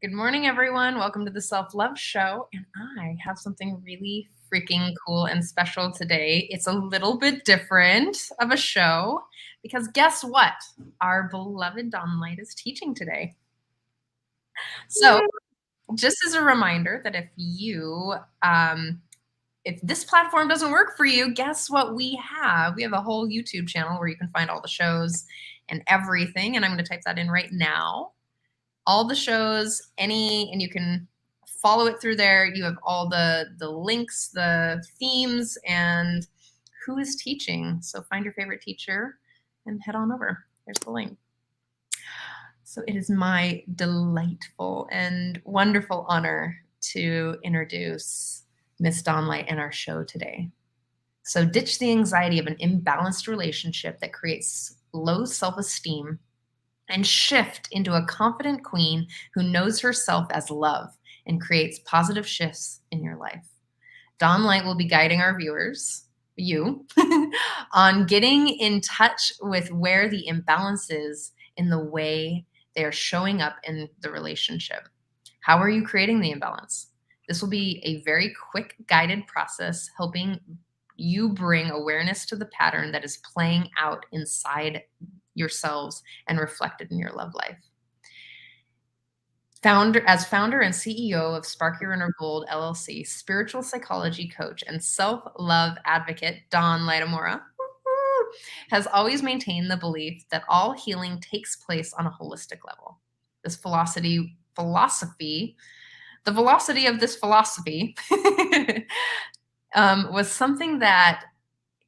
Good morning, everyone. Welcome to the Self-Love Show. And I have something really freaking cool and special today. It's a little bit different of a show because guess what? Our beloved Dawn Light is teaching today. So just as a reminder that if this platform doesn't work for you, guess what we have? We have a whole YouTube channel where you can find all the shows and everything. And I'm going to type that in right now. All the shows, and you can follow it through there. You have all the links, the themes, and who is teaching. So find your favorite teacher and head on over. Here's the link. So it is my delightful and wonderful honor to introduce Miss Dawn Light and our show today. So ditch the anxiety of an imbalanced relationship that creates low self-esteem and shift into a confident queen who knows herself as love and creates positive shifts in your life. Dawn Light will be guiding our viewers, you, on getting in touch with where the imbalance is in the way they are showing up in the relationship. How are you creating the imbalance? This will be a very quick guided process helping you bring awareness to the pattern that is playing out inside yourselves and reflected in your love life. As founder and CEO of Spark Your Inner Gold LLC, spiritual psychology coach and self-love advocate, Dawn Light Amora has always maintained the belief that all healing takes place on a holistic level. This philosophy, the velocity of this philosophy was something that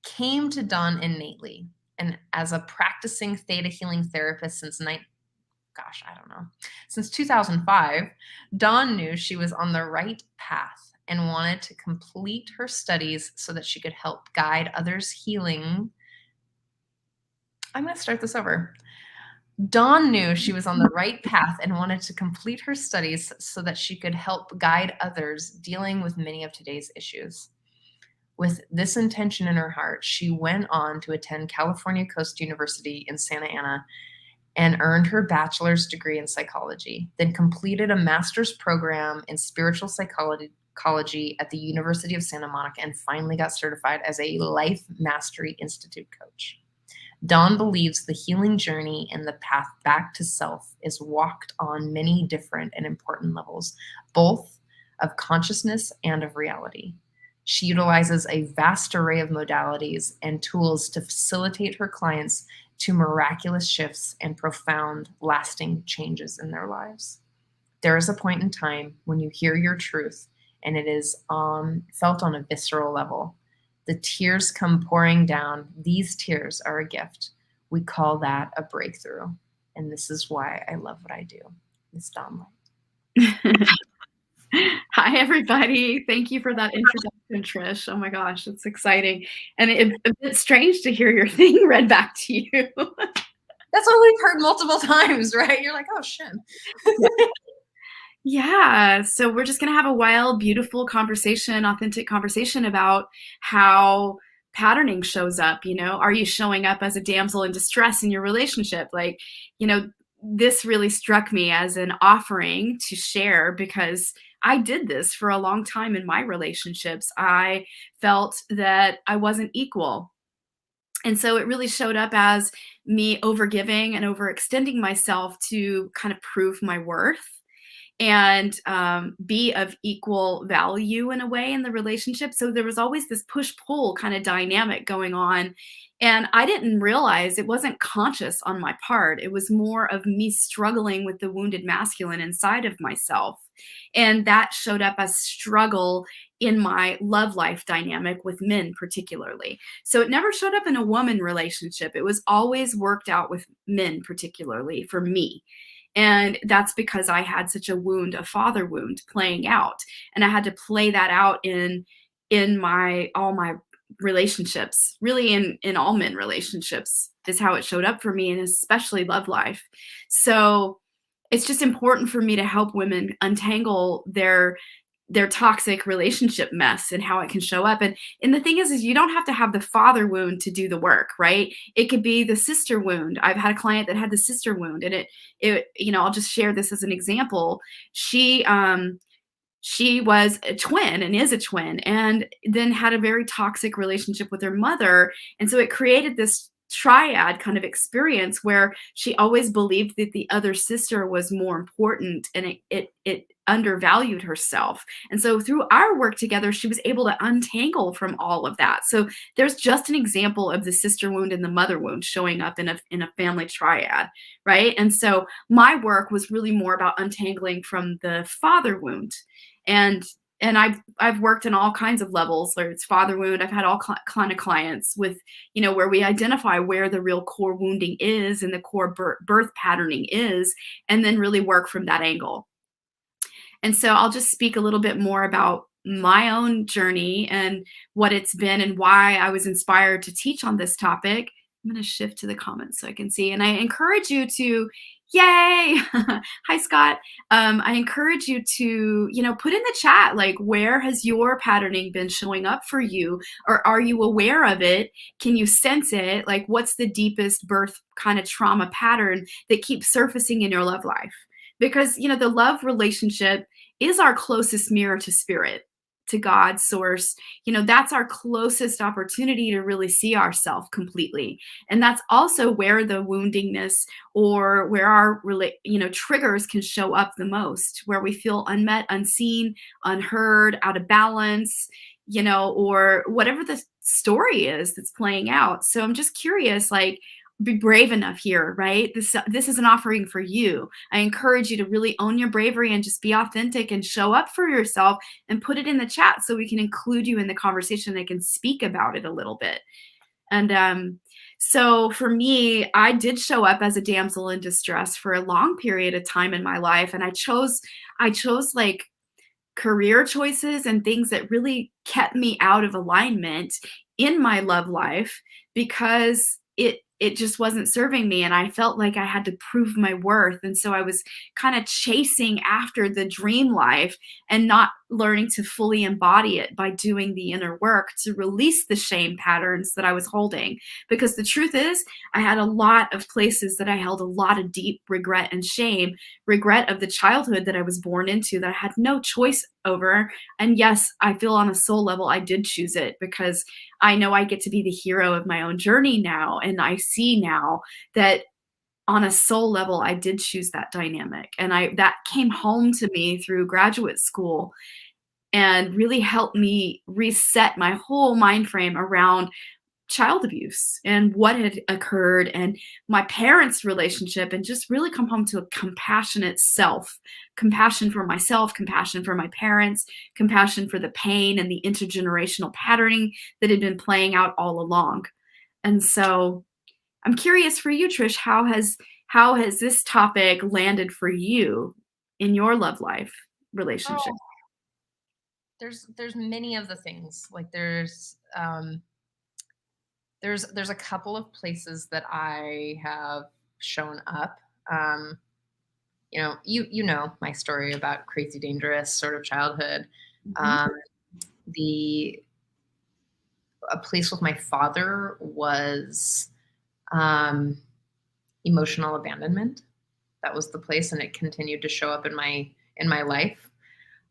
came to Dawn innately. And as a practicing Theta Healing therapist since 2005, Dawn knew she was on the right path and wanted to complete her studies so that she could help guide others healing. I'm going to start this over. Dawn knew she was on the right path and wanted to complete her studies so that she could help guide others dealing with many of today's issues. With this intention in her heart, she went on to attend California Coast University in Santa Ana and earned her bachelor's degree in psychology, then completed a master's program in spiritual psychology at the University of Santa Monica, and finally got certified as a Life Mastery Institute coach. Dawn believes the healing journey and the path back to self is walked on many different and important levels, both of consciousness and of reality. She utilizes a vast array of modalities and tools to facilitate her clients to miraculous shifts and profound, lasting changes in their lives. There is a point in time when you hear your truth and it is felt on a visceral level. The tears come pouring down. These tears are a gift. We call that a breakthrough. And this is why I love what I do. Miss Dawn Light. Hi, everybody. Thank you for that introduction, Trish. Oh my gosh, it's exciting. And it's a bit strange to hear your thing read back to you. That's what we've heard multiple times, right? You're like, oh, shit. Yeah. So we're just going to have a wild, beautiful conversation, authentic conversation about how patterning shows up. Are you showing up as a damsel in distress in your relationship? This really struck me as an offering to share because I did this for a long time in my relationships. I felt that I wasn't equal. And so it really showed up as me overgiving and overextending myself to kind of prove my worth and be of equal value in a way in the relationship. So there was always this push-pull kind of dynamic going on. And I didn't realize it wasn't conscious on my part. It was more of me struggling with the wounded masculine inside of myself. And that showed up as struggle in my love life dynamic with men, particularly. So it never showed up in a woman relationship. It was always worked out with men, particularly for me. And that's because I had such a wound, a father wound playing out. And I had to play that out in my all my relationships, really in all men relationships is how it showed up for me, and especially love life. So it's just important for me to help women untangle their toxic relationship mess and how it can show up. And the thing is you don't have to have the father wound to do the work, right? It could be the sister wound. I've had a client that had the sister wound, and it I'll just share this as an example. She was a twin and is a twin, and then had a very toxic relationship with her mother. And so it created this triad kind of experience where she always believed that the other sister was more important, and it undervalued herself. And so through our work together, she was able to untangle from all of that. So there's just an example of the sister wound and the mother wound showing up in a family triad, right? And so my work was really more about untangling from the father wound. And I've worked in all kinds of levels, whether it's father wound. I've had all kind of clients with, where we identify where the real core wounding is and the core birth patterning is, and then really work from that angle. And so I'll just speak a little bit more about my own journey and what it's been and why I was inspired to teach on this topic. I'm going to shift to the comments so I can see. And I encourage you to, yay! Hi, Scott. I encourage you to, put in the chat, like, where has your patterning been showing up for you? Or are you aware of it? Can you sense it? Like, what's the deepest birth kind of trauma pattern that keeps surfacing in your love life? Because, the love relationship is our closest mirror to spirit, to God, source. That's our closest opportunity to really see ourselves completely. And that's also where the woundingness or where our triggers can show up the most, where we feel unmet, unseen, unheard, out of balance, or whatever the story is that's playing out. So I'm just curious, like, be brave enough here, right? This is an offering for you. I encourage you to really own your bravery and just be authentic and show up for yourself and put it in the chat so we can include you in the conversation and can speak about it a little bit. And so for me, I did show up as a damsel in distress for a long period of time in my life, and I chose like career choices and things that really kept me out of alignment in my love life because it just wasn't serving me, and I felt like I had to prove my worth. And so I was kind of chasing after the dream life and not learning to fully embody it by doing the inner work to release the shame patterns that I was holding. Because the truth is, I had a lot of places that I held a lot of deep regret and shame, regret of the childhood that I was born into that I had no choice over. And yes, I feel on a soul level I did choose it, because I know I get to be the hero of my own journey now. And I see now that on a soul level, I did choose that dynamic. And that came home to me through graduate school and really helped me reset my whole mind frame around child abuse and what had occurred and my parents' relationship, and just really come home to a compassionate self, compassion for myself, compassion for my parents, compassion for the pain and the intergenerational patterning that had been playing out all along. And so I'm curious for you, Trish, how has this topic landed for you in your love life relationship? Oh, there's many of the things. Like there's a couple of places that I have shown up. Um, you know my story about crazy dangerous sort of childhood. Mhm. Um, the A place with my father was um, emotional abandonment. That was the place, and it continued to show up in my life.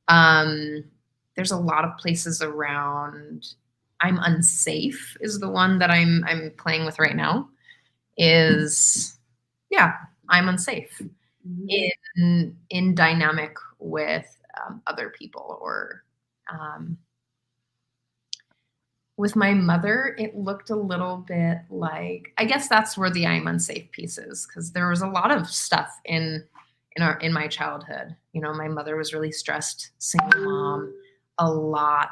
Um, there's a lot of places around. I'm unsafe is the one that I'm playing with right now. Is Yeah, I'm unsafe Mhm. in dynamic with other people, or um, with my mother. It looked a little bit like, I guess that's where the I'm unsafe piece is, because there was a lot of stuff in my childhood. You know, my mother was really stressed, single mom, a lot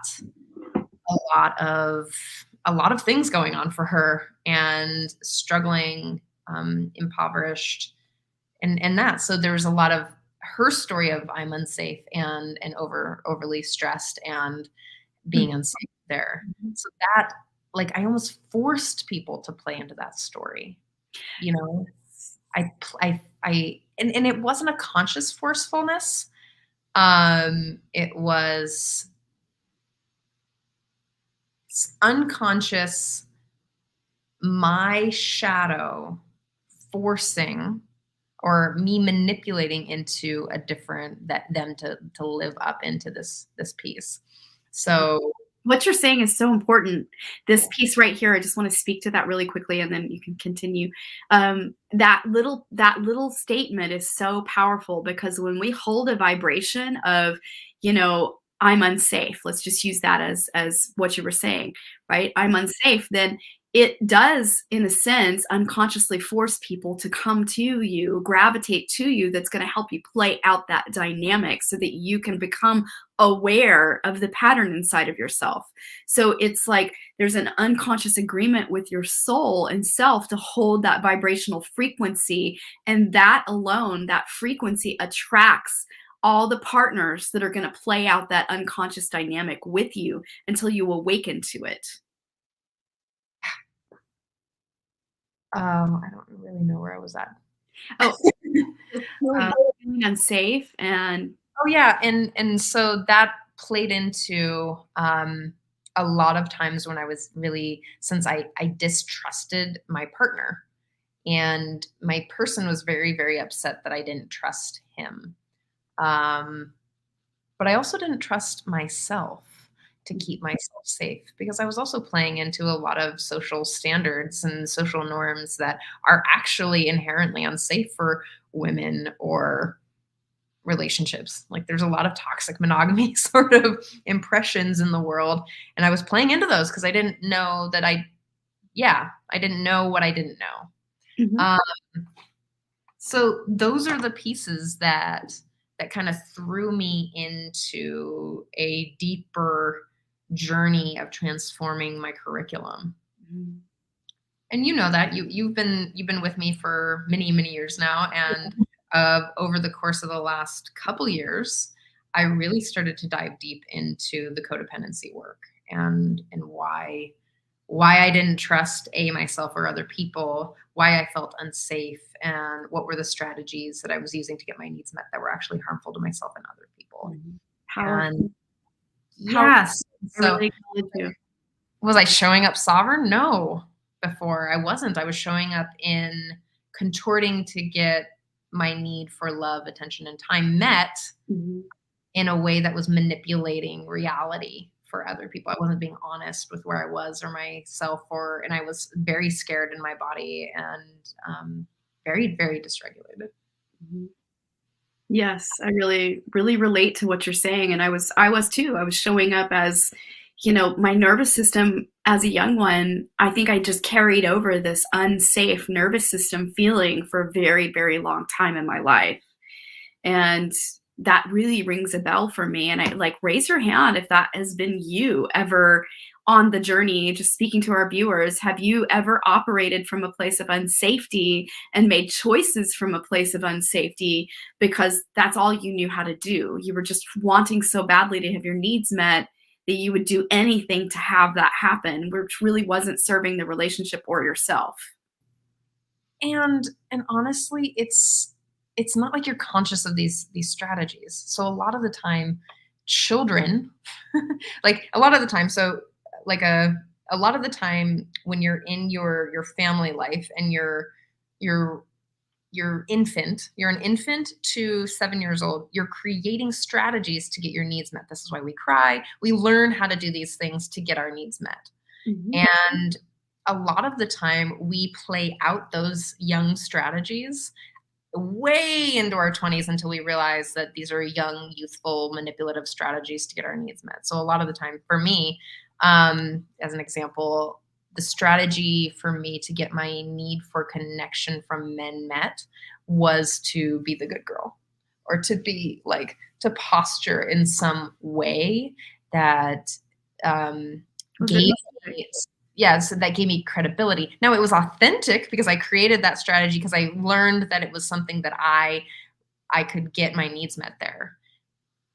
a lot of things going on for her, and struggling, impoverished, and that. So there was a lot of her story of I'm unsafe and overly stressed and being unsafe there. So that, like, I almost forced people to play into that story, you know? And it wasn't a conscious forcefulness. It was unconscious, my shadow forcing or me manipulating into a different that them to live up into this piece. So What you're saying is so important. This piece right here, I just want to speak to that really quickly, and then you can continue. That little statement is so powerful, because when we hold a vibration of, I'm unsafe. Let's just use that as what you were saying, right? I'm unsafe. Then it does, in a sense, unconsciously force people to come to you, gravitate to you. That's going to help you play out that dynamic so that you can become aware of the pattern inside of yourself. So it's like there's an unconscious agreement with your soul and self to hold that vibrational frequency. And that alone, that frequency, attracts all the partners that are going to play out that unconscious dynamic with you until you awaken to it. I don't really know where I was at. Oh, feeling Um, unsafe and oh yeah, and so that played into a lot of times when I was really, since I distrusted my partner, and my person was very, very upset that I didn't trust him. Um, but I also didn't trust myself to keep myself safe, because I was also playing into a lot of social standards and social norms that are actually inherently unsafe for women or relationships. Like, there's a lot of toxic monogamy sort of impressions in the world. And I was playing into those because I didn't know that I didn't know what I didn't know. Mhm. Um, so those are the pieces that kind of threw me into a deeper journey of transforming my curriculum. Mhm. And you know that you've been with me for many, many years now, and over the course of the last couple years, I really started to dive deep into the codependency work, and why I didn't trust myself or other people, why I felt unsafe, and what were the strategies that I was using to get my needs met that were actually harmful to myself and other people. Mhm. And Powerful. Powerful. yes, I so really acknowledge you. was I showing up sovereign? No. Before, I wasn't. I was showing up in contorting to get my need for love, attention, and time met Mhm. in a way that was manipulating reality for other people. I wasn't being honest with where I was or myself, and I was very scared in my body, and very, very dysregulated. Mhm. Yes, I really, really relate to what you're saying. And I was too. I was showing up as, my nervous system as a young one. I think I just carried over this unsafe nervous system feeling for a very, very long time in my life. And that really rings a bell for me. And I like, raise your hand if that has been you ever on the journey. Just speaking to our viewers, have you ever operated from a place of unsafety and made choices from a place of unsafety because that's all you knew how to do? You were just wanting so badly to have your needs met that you would do anything to have that happen, which really wasn't serving the relationship or yourself. And honestly, it's not like you're conscious of these strategies. So a lot of the time, children, like a lot of the time, so like a lot of the time when you're in your family life, and you're you're an infant to 7 years old, you're creating strategies to get your needs met. This is why we cry. We learn how to do these things to get our needs met. Mhm. And a lot of the time, we play out those young strategies way into our 20s until we realize that these are young, youthful, manipulative strategies to get our needs met. So, a lot of the time, for me, as an example, the strategy for me to get my need for connection from men met was to be the good girl. or to be like, to posture in some way that Was it gave me, yeah, so that gave me credibility. Now it was authentic because I created that strategy because I learned that it was something that I could get my needs met there.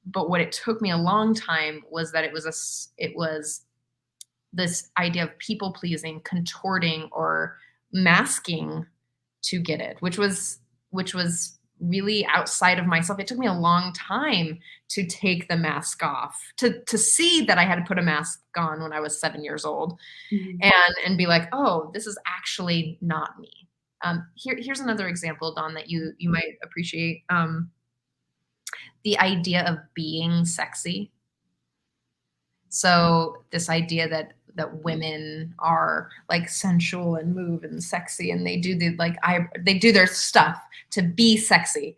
But what it took me a long time was that it was this idea of people pleasing, contorting, or masking to get it, which was really outside of myself. It took me a long time to take the mask off, to see that I had to put a mask on when I was 7 years old, Mhm. and be like, oh, this is actually not me. Here's another example, Dawn, that you might appreciate. The idea of being sexy. So this idea that women are like sensual and move and sexy, and they do they do their stuff to be sexy,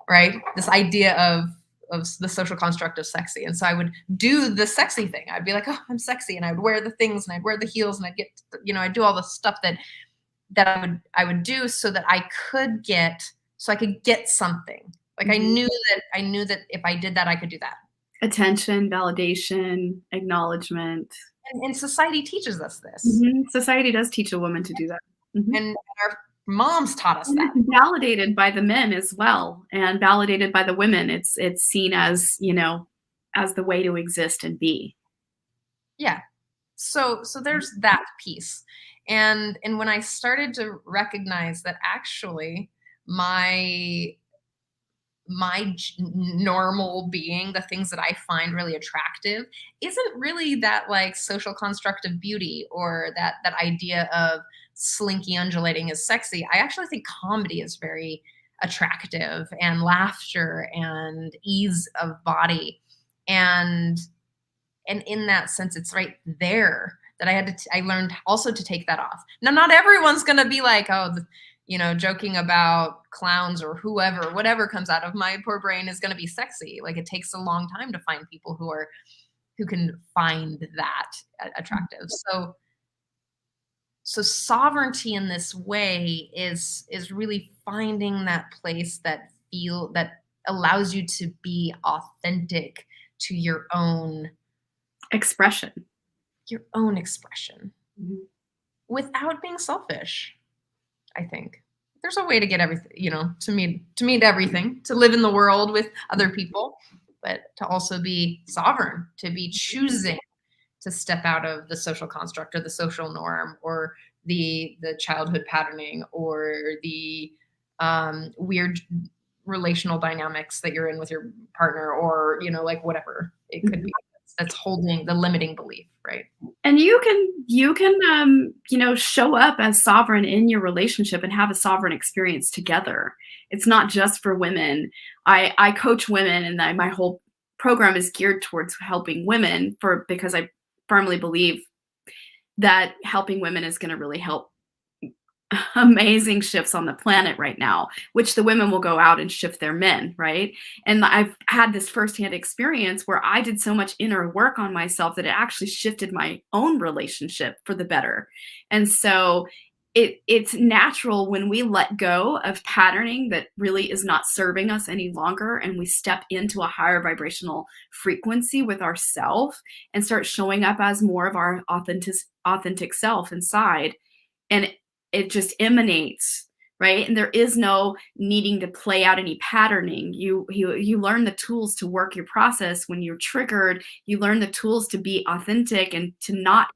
right? This idea of the social construct of sexy. And so I would do the sexy thing. I'd be like, oh, I'm sexy, and I'd wear the things, and I'd wear the heels, and I'd get, I'd do all the stuff that I would do so that I could get something. Like Mhm. I knew that if I did that, I could do that. Attention, validation, acknowledgement. And society teaches us this. Mhm. Society does teach a woman to do that. Mhm. And our moms taught us And that. it's validated by the men as well, and validated by the women. It's seen as, as the way to exist and be. Yeah. So there's that piece. And when I started to recognize that actually my normal being, the things that I find really attractive, isn't really that like social construct of beauty, or that idea of slinky undulating is sexy. I actually think comedy is very attractive, and laughter and ease of body. And and in that sense, it's right there that I learned also to take that off. Now, not everyone's going to be like, oh, joking about clowns or whoever, whatever comes out of my poor brain is going to be sexy. Like, it takes a long time to find people who can find that attractive. So sovereignty in this way is really finding that place that allows you to be authentic to Expression. your own expression Mhm. without being selfish. I think there's a way to get everything, to meet everything, to live in the world with other people, but to also be sovereign, to be choosing to step out of the social construct or the social norm, or the childhood patterning, or the weird relational dynamics that you're in with your partner, or like whatever it could be that's holding the limiting belief, right? And you can show up as sovereign in your relationship and have a sovereign experience together. It's not just for women. I coach women, and my whole program is geared towards helping women, because I firmly believe that helping women is going to really help amazing shifts on the planet right now, which the women will go out and shift their men, right? And I've had this firsthand experience where I did so much inner work on myself that it actually shifted my own relationship for the better. And so it's natural when we let go of patterning that really is not serving us any longer, and we step into a higher vibrational frequency with ourself and start showing up as more of our authentic self inside. And it just emanates, right? And there is no needing to play out any patterning. You learn the tools to work your process when you're triggered. You learn the tools to be authentic and to not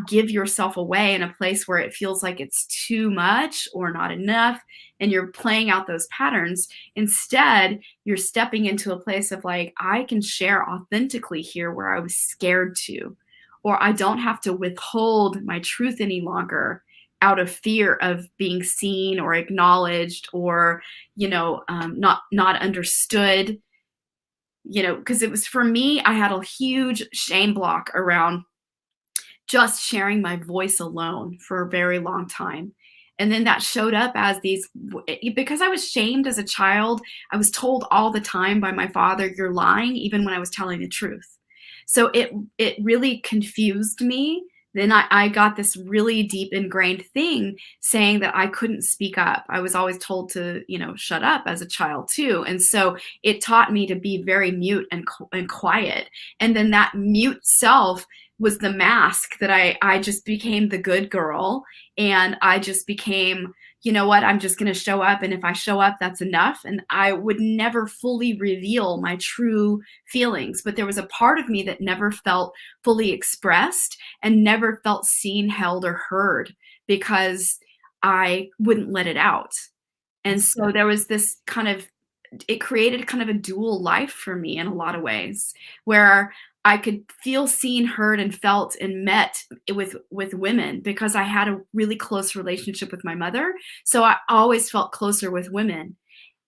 give yourself away in a place where it feels like it's too much or not enough, and you're playing out those patterns. Instead, you're stepping into a place of like, I can share authentically here where I was scared to, or I don't have to withhold my truth any longer out of fear of being seen or acknowledged, or not understood. Because it was, for me, I had a huge shame block around just sharing my voice alone for a very long time. And then that showed up as because I was shamed as a child. I was told all the time by my father, you're lying, even when I was telling the truth. So it really confused me then I got this really deep ingrained thing saying that I couldn't speak up. I was always told to, shut up as a child too. And so it taught me to be very mute and quiet. And then that mute self was the mask that I just became the good girl. And I just became, you know what, I'm just going to show up. And if I show up, that's enough. And I would never fully reveal my true feelings. But there was a part of me that never felt fully expressed and never felt seen, held, or heard because I wouldn't let it out. And Yes. so there was this it created kind of a dual life for me in a lot of ways where I could feel seen, heard, and felt and met with women because I had a really close relationship with my mother. So I always felt closer with women.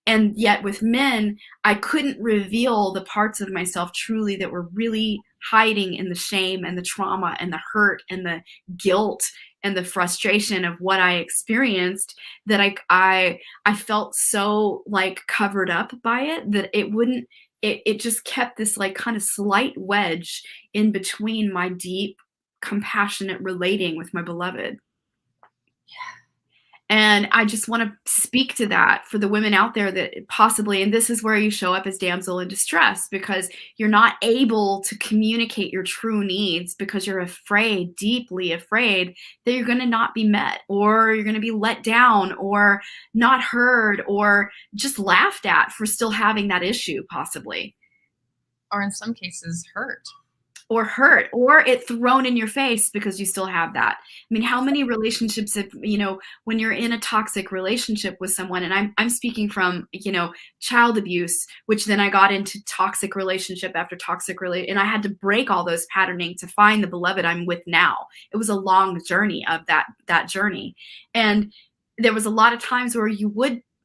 And yet with men, I couldn't reveal the parts of myself truly that were really hiding in the shame and the trauma and the hurt and the guilt and the frustration of what I experienced, that I felt so like covered up by it that it just kept this like kind of slight wedge in between my deep compassionate relating with my beloved. And I just want to speak to that for the women out there that possibly, and this is where you show up as damsel in distress because you're not able to communicate your true needs because you're afraid, deeply afraid that you're going to not be met or you're going to be let down or not heard or just laughed at for still having that issue, possibly. Or in some cases, hurt. Or hurt, or it thrown in your face because you still have that. I mean, how many relationships have, when you're in a toxic relationship with someone, and I'm speaking from, child abuse, which then I got into toxic relationship after toxic and I had to break all those patterning to find the beloved I'm with now. It was a long journey of that journey. And there was a lot of times where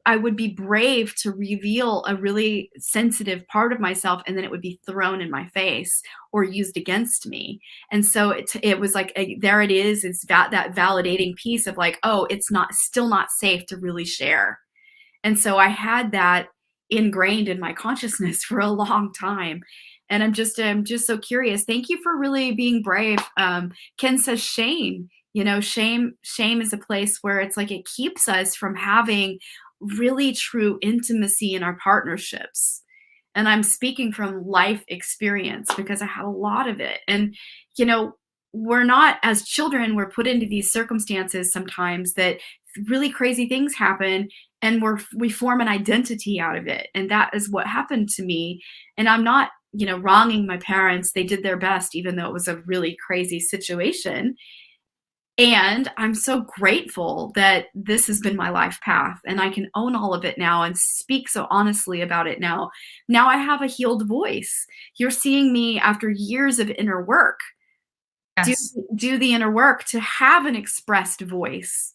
I would be brave to reveal a really sensitive part of myself, and then it would be thrown in my face or used against me. And so it was like, there it is. It's that validating piece of like, oh, it's still not safe to really share. And so I had that ingrained in my consciousness for a long time. And I'm just so curious. Thank you for really being brave. Ken says shame. Shame is a place where it's like it keeps us from having really true intimacy in our partnerships. And I'm speaking from life experience because I had a lot of it. And, we're not, as children, we're put into these circumstances sometimes that really crazy things happen and we form an identity out of it. And that is what happened to me. And I'm not, wronging my parents. They did their best, even though it was a really crazy situation. And I'm so grateful that this has been my life path and I can own all of it now and speak so honestly about it now. Now I have a healed voice. You're seeing me after years of inner work Yes. do the inner work to have an expressed voice,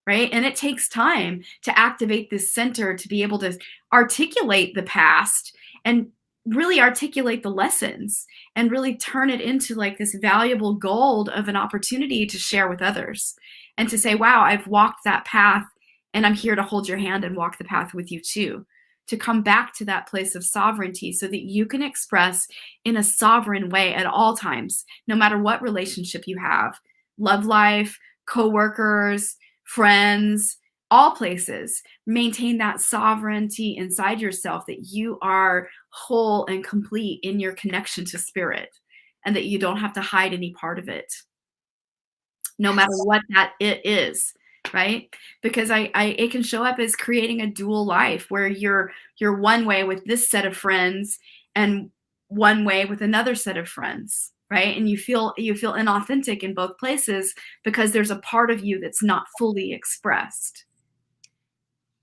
right? And it takes time to activate this center to be able to articulate the past and really articulate the lessons and really turn it into like this valuable gold of an opportunity to share with others and to say, wow, I've walked that path and I'm here to hold your hand and walk the path with you too, to come back to that place of sovereignty so that you can express in a sovereign way at all times, no matter what relationship you have, love life, coworkers, friends, all places. Maintain that sovereignty inside yourself that you are whole and complete in your connection to spirit and that you don't have to hide any part of it, no matter what that it is, right? Because it can show up as creating a dual life where you're one way with this set of friends and one way with another set of friends, right? And you feel inauthentic in both places because there's a part of you that's not fully expressed.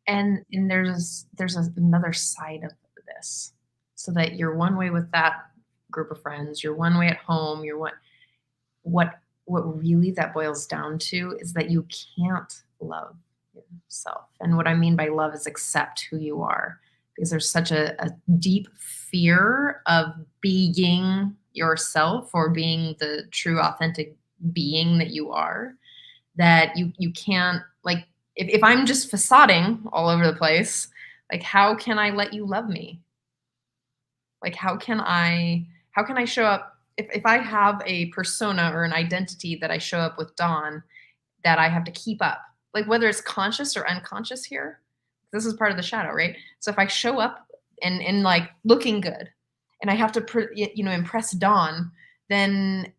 And there's another side of this, so that you're one way with that group of friends, you're one way at home, you're what really that boils down to is that you can't love yourself. And what I mean by love is accept who you are, because there's such a deep fear of being yourself or being the true authentic being that you are, that you can't, like, if I'm just facading all over the place, like, how can I let you love me? Like, how can I show up if I have a persona or an identity that I show up with Dawn that I have to keep up, like whether it's conscious or unconscious here, this is part of the shadow, right? So if I show up and like looking good and I have to, impress Dawn, then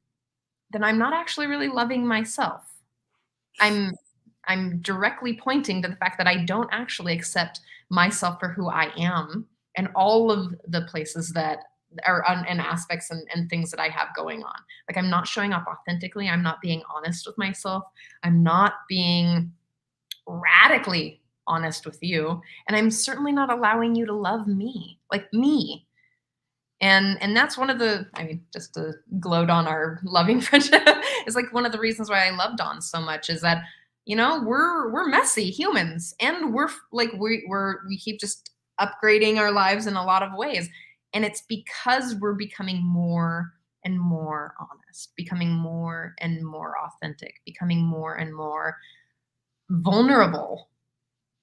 I'm not actually really loving myself. I'm I'm directly pointing to the fact that I don't actually accept myself for who I am and all of the places that are and aspects and things that I have going on. Like I'm not showing up authentically. I'm not being honest with myself. I'm not being radically honest with you. And I'm certainly not allowing you to love me, like me. And that's one of the, I mean, just to gloat on our loving friendship, is like one of the reasons why I love Dawn so much is that, we're messy humans and we keep just upgrading our lives in a lot of ways. And it's because we're becoming more and more honest, becoming more and more authentic, becoming more and more vulnerable.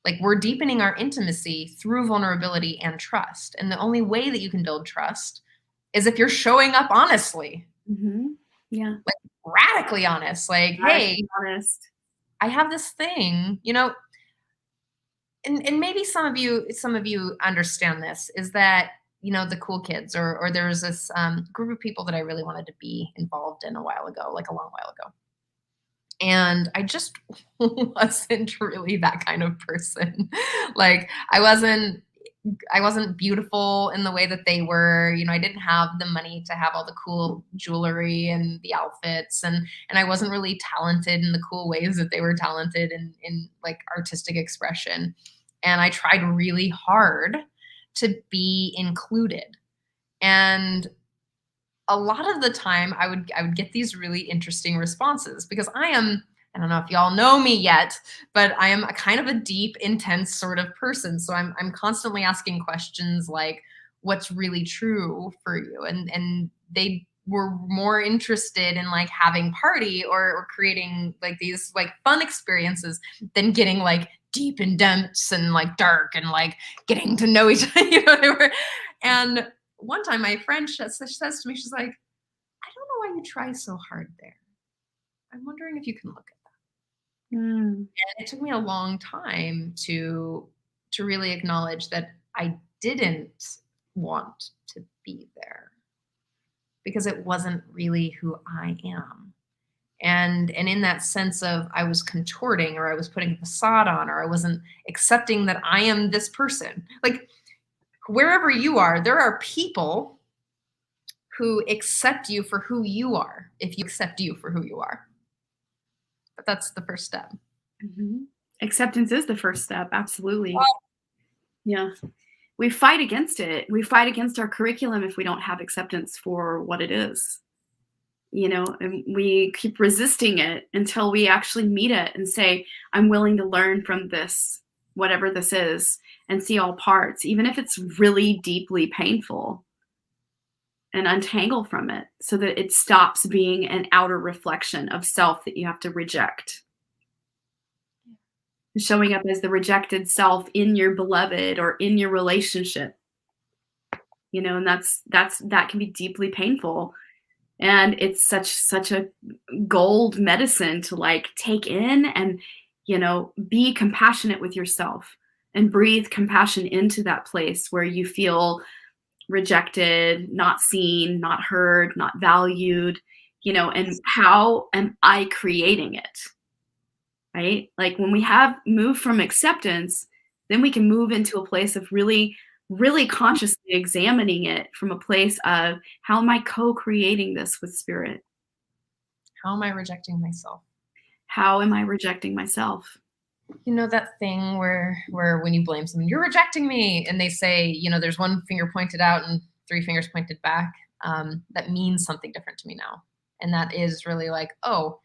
Like we're deepening our intimacy through vulnerability and trust. And the only way that you can build trust is if you're showing up honestly, Yeah. like radically honest. Like, hey, Radically honest. I have this thing, and maybe some of you understand this is that, the cool kids or there was this group of people that I really wanted to be involved in a while ago, like a long while ago. And I just wasn't really that kind of person. Like I wasn't beautiful in the way that they were. I didn't have the money to have all the cool jewelry and the outfits and I wasn't really talented in the cool ways that they were talented in like artistic expression. And I tried really hard to be included. And a lot of the time I would get these really interesting responses because I don't know if y'all know me yet, but I am a kind of a deep, intense sort of person. So I'm constantly asking questions like, what's really true for you? And they were more interested in like having party or creating like these like fun experiences than getting like deep and dense and like dark and like getting to know each other. They were. And one time my friend says to me, she's like, I don't know why you try so hard there. I'm wondering if you can look at that. Mm. And it took me a long time to really acknowledge that I didn't want to be there because it wasn't really who I am. And in that sense of I was contorting or I was putting a facade on or I wasn't accepting that I am this person. Like wherever you are, there are people who accept you for who you are if you accept you for who you are. But that's the first step. Mhm. Acceptance is the first step, absolutely. Yeah. We fight against it. We fight against our curriculum if we don't have acceptance for what it is. And we keep resisting it until we actually meet it and say, I'm willing to learn from this, whatever this is, and see all parts, even if it's really deeply painful, and untangle from it so that it stops being an outer reflection of self that you have to reject. Showing up as the rejected self in your beloved or in your relationship, and that can be deeply painful. And it's such a gold medicine to like take in and be compassionate with yourself and breathe compassion into that place where you feel rejected, not seen, not heard, not valued, and how am I creating it? Right? Like when we have moved from acceptance, then we can move into a place of really, really consciously examining it from a place of how am I co-creating this with spirit? How am I rejecting myself? How am I rejecting myself? That thing where when you blame someone, you're rejecting me, and they say, there's one finger pointed out and three fingers pointed back. That means something different to me now. And that is really like, oh,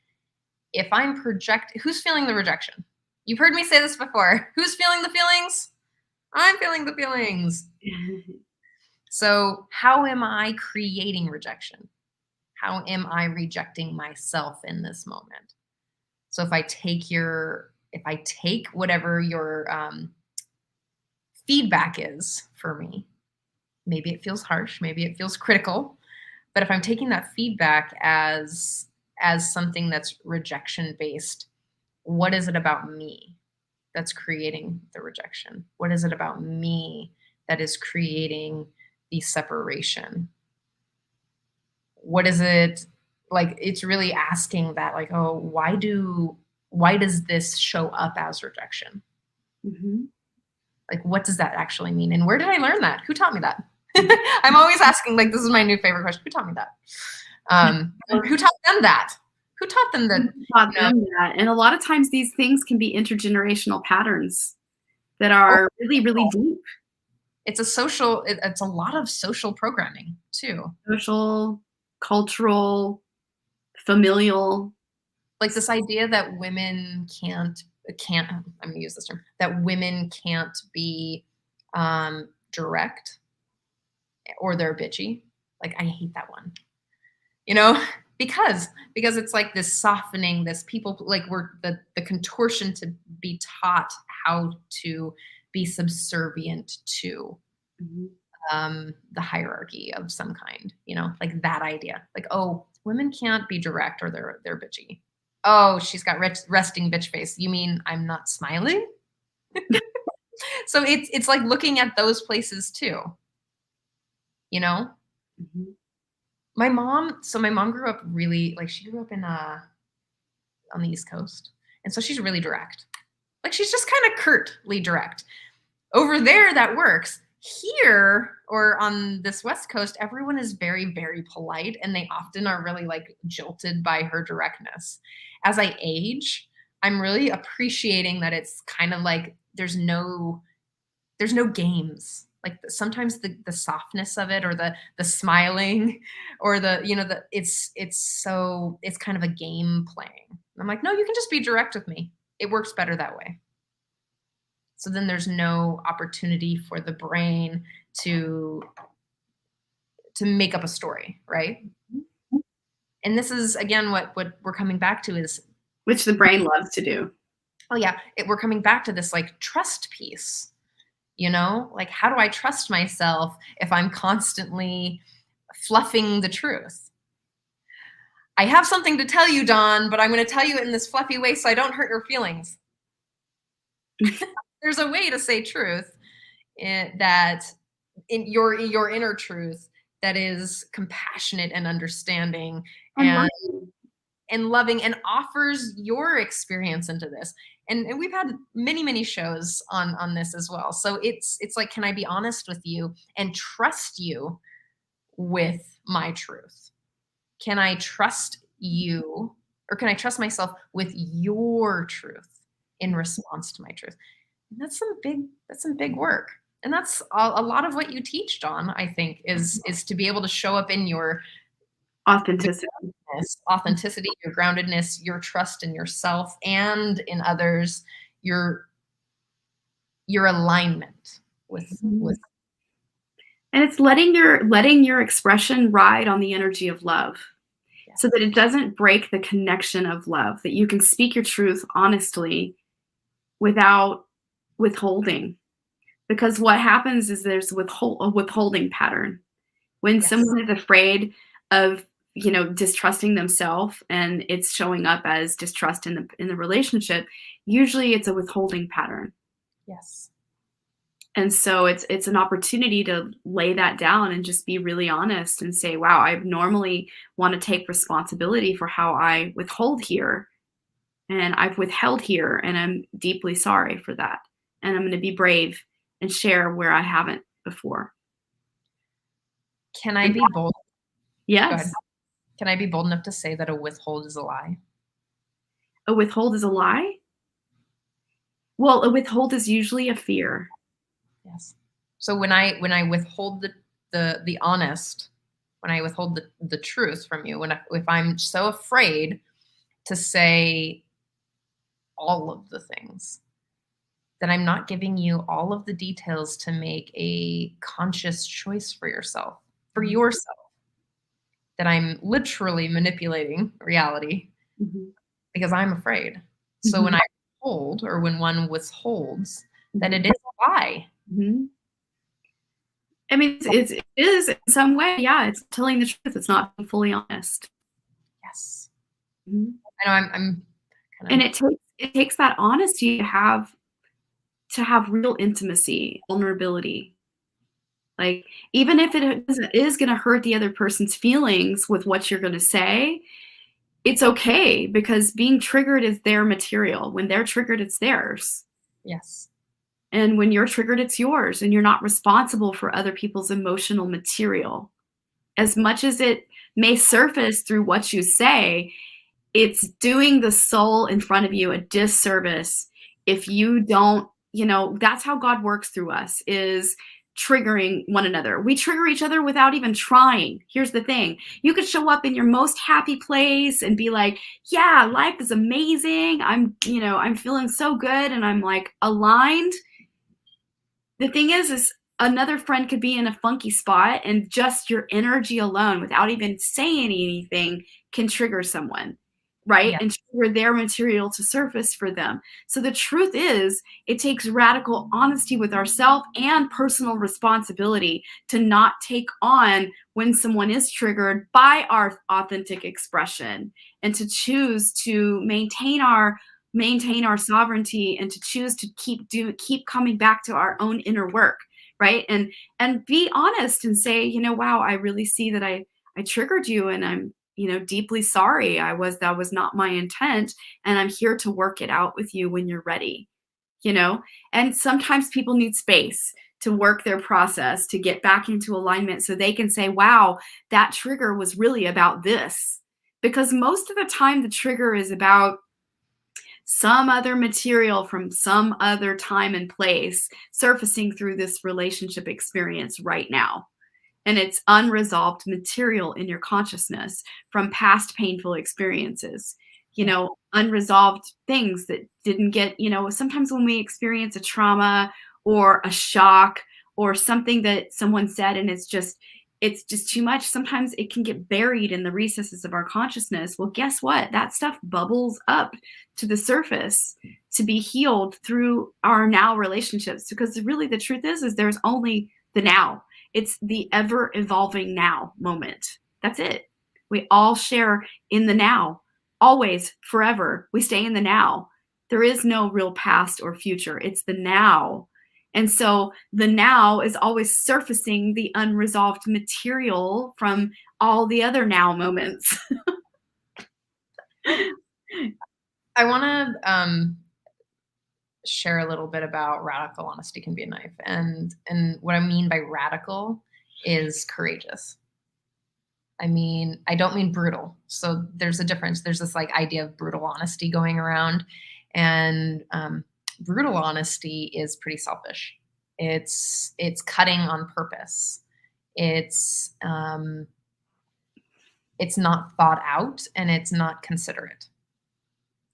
if I'm who's feeling the rejection? You've heard me say this before. Who's feeling the feelings? I'm feeling the feelings. So how am I creating rejection? How am I rejecting myself in this moment? So if I take whatever your feedback is for me, maybe it feels harsh, maybe it feels critical, But if I'm taking that feedback as something that's rejection based, what is it about me that's creating the rejection? What is it about me that is creating the separation? What is it like? It's really asking that, like, oh, why does this show up as rejection? Mm-hmm. Like, what does that actually mean? And where did I learn that? Who taught me that? I'm always asking, like, this is my new favorite question. Who taught me that? Who taught them that? Who taught them that? Taught them that. And a lot of times these things can be intergenerational patterns that are really, really deep. It's a lot of social programming too. Social, cultural, familial. Like this idea that women can't, I'm gonna use this term, that women can't be direct or they're bitchy. Like I hate that one. You know, because it's like this softening, this people like we're the contortion to be taught how to be subservient to the hierarchy of some kind, you know, like that idea. Like, oh, women can't be direct or they're bitchy. Oh, she's got resting bitch face. You mean I'm not smiling? So it's like looking at those places too. You know? Mm-hmm. My mom grew up really like she grew up in on the East Coast. And so she's really direct. Like she's just kind of curtly direct. Over there that works. Here or on this West Coast, everyone is very, very polite and they often are really like jolted by her directness. As I age, I'm really appreciating that it's kind of like there's no games. Like sometimes the softness of it or the smiling or the, you know, it's kind of a game playing. I'm like, no, you can just be direct with me. It works better that way. So then there's no opportunity for the brain to make up a story, right? And this is again what we're coming back to is which the brain loves to do. Oh yeah, we're coming back to this like trust piece. You know, like how do I trust myself if I'm constantly fluffing the truth? I have something to tell you, Dawn, but I'm going to tell you it in this fluffy way so I don't hurt your feelings. There's a way to say truth that in your inner truth that is compassionate and understanding and loving and offers your experience into this. And we've had many shows on this as well. So it's like, can I be honest with you and trust you with my truth? Can I trust you, or can I trust myself with your truth in response to my truth? And that's some big work. And that's a lot of what you teach, Dawn, I think, is to be able to show up in your authenticity, your groundedness, your trust in yourself and in others, your alignment with and it's letting your expression ride on the energy of love. Yes. So that it doesn't break the connection of love, that you can speak your truth honestly without withholding. Because what happens is there's a withholding pattern. When someone is afraid of, you know, distrusting themselves and it's showing up as distrust in the relationship, usually it's a withholding pattern. Yes. And so it's an opportunity to lay that down and just be really honest and say, wow, I normally want to take responsibility for how I withhold here. And I've withheld here and I'm deeply sorry for that. And I'm going to be brave and share where I haven't before. Can I be bold? Yes. Can I be bold enough to say that a withhold is a lie? A withhold is a lie? Well, a withhold is usually a fear. Yes. So when I withhold the honest, when I withhold the truth from you, if I'm so afraid to say all of the things, then I'm not giving you all of the details to make a conscious choice for yourself, that I'm literally manipulating reality because I'm afraid. So when I withhold, or when one withholds, that it is a lie. I mean, it is in some way, yeah, it's telling the truth. It's not being fully honest. Yes. Mhm. I know I'm kind And of, it takes that honesty to have real intimacy, vulnerability. Like, even if is gonna hurt the other person's feelings with what you're gonna say, it's okay because being triggered is their material. When they're triggered, it's theirs. yes. And when you're triggered, it's yours, and you're not responsible for other people's emotional material. As much as it may surface through what you say, it's doing the soul in front of you a disservice if you don't, that's how God works through us, is triggering one another. We trigger each other without even trying. Here's the thing. You could show up in your most happy place and be like, yeah, life is amazing. I'm feeling so good and I'm like aligned. The thing is another friend could be in a funky spot and just your energy alone without even saying anything can trigger someone, right? Yeah. And trigger their material to surface for them. So the truth is, it takes radical honesty with ourselves and personal responsibility to not take on when someone is triggered by our authentic expression, and to choose to maintain our sovereignty, and to choose to keep coming back to our own inner work, right? And be honest and say, wow, I really see that I triggered you, and I'm, deeply sorry. That was not my intent, and I'm here to work it out with you when you're ready, you know? And sometimes people need space to work their process, to get back into alignment so they can say, wow, that trigger was really about this. Because most of the time the trigger is about some other material from some other time and place surfacing through this relationship experience right now. And it's unresolved material in your consciousness from past painful experiences, Yeah. unresolved things that didn't get, sometimes when we experience a trauma or a shock or something that someone said and it's just too much. Sometimes it can get buried in the recesses of our consciousness. Well, guess what? That stuff bubbles up to the surface to be healed through our now relationships. Because really the truth is there's only the now. It's the ever evolving now moment. That's it. We all share in the now, always, forever. We stay in the now. There is no real past or future. It's the now. And so the now is always surfacing the unresolved material from all the other now moments. I want to share a little bit about radical honesty can be a knife, and what I mean by radical is courageous. I mean, I don't mean brutal. So there's a difference. There's this like idea of brutal honesty going around, and brutal honesty is pretty selfish. It's cutting on purpose. It's um, it's not thought out and it's not considerate.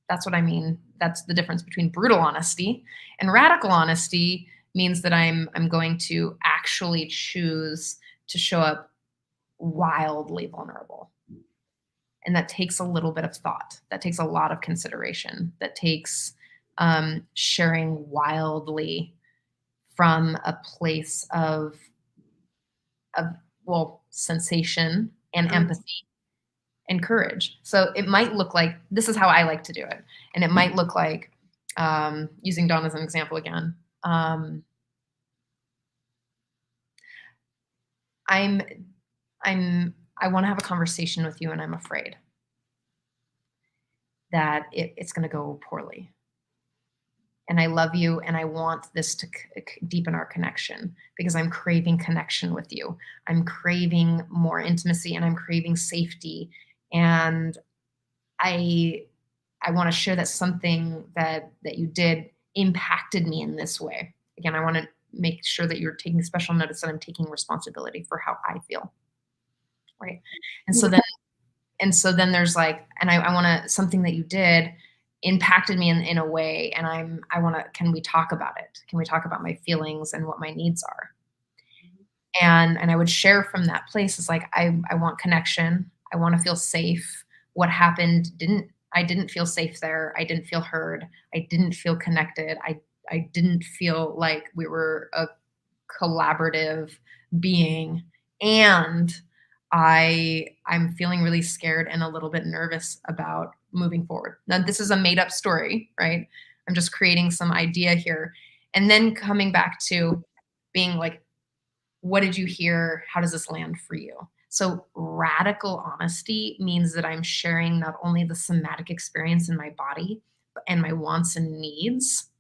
That's what I mean. That's the difference between brutal honesty and radical honesty. Means that I'm going to actually choose to show up wildly vulnerable. And that takes a little bit of thought. That takes a lot of consideration. That takes sharing wildly from a place of well, sensation and empathy and courage. So it might look like, this is how I like to do it, and it might look like, using Dawn as an example again. I'm I want to have a conversation with you, and I'm afraid that it's going to go poorly. And I love you, and I want this to deepen our connection because I'm craving connection with you. I'm craving more intimacy, and I'm craving safety. And I I want to share that something that you did impacted me in this way. Again, I want to make sure that you're taking special notice that I'm taking responsibility for how I feel. Right. And so then there's like, and I want to, something that you did impacted me in a way. And I want to, can we talk about it? Can we talk about my feelings and what my needs are? And I would share from that place is like, I want connection. I want to feel safe. What happened I didn't feel safe there. I didn't feel heard. I didn't feel connected. I didn't feel like we were a collaborative being, and I'm feeling really scared and a little bit nervous about moving forward. Now, this is a made up story, right? I'm just creating some idea here. And then coming back to being like, what did you hear? How does this land for you? So, radical honesty means that I'm sharing not only the somatic experience in my body and my wants and needs,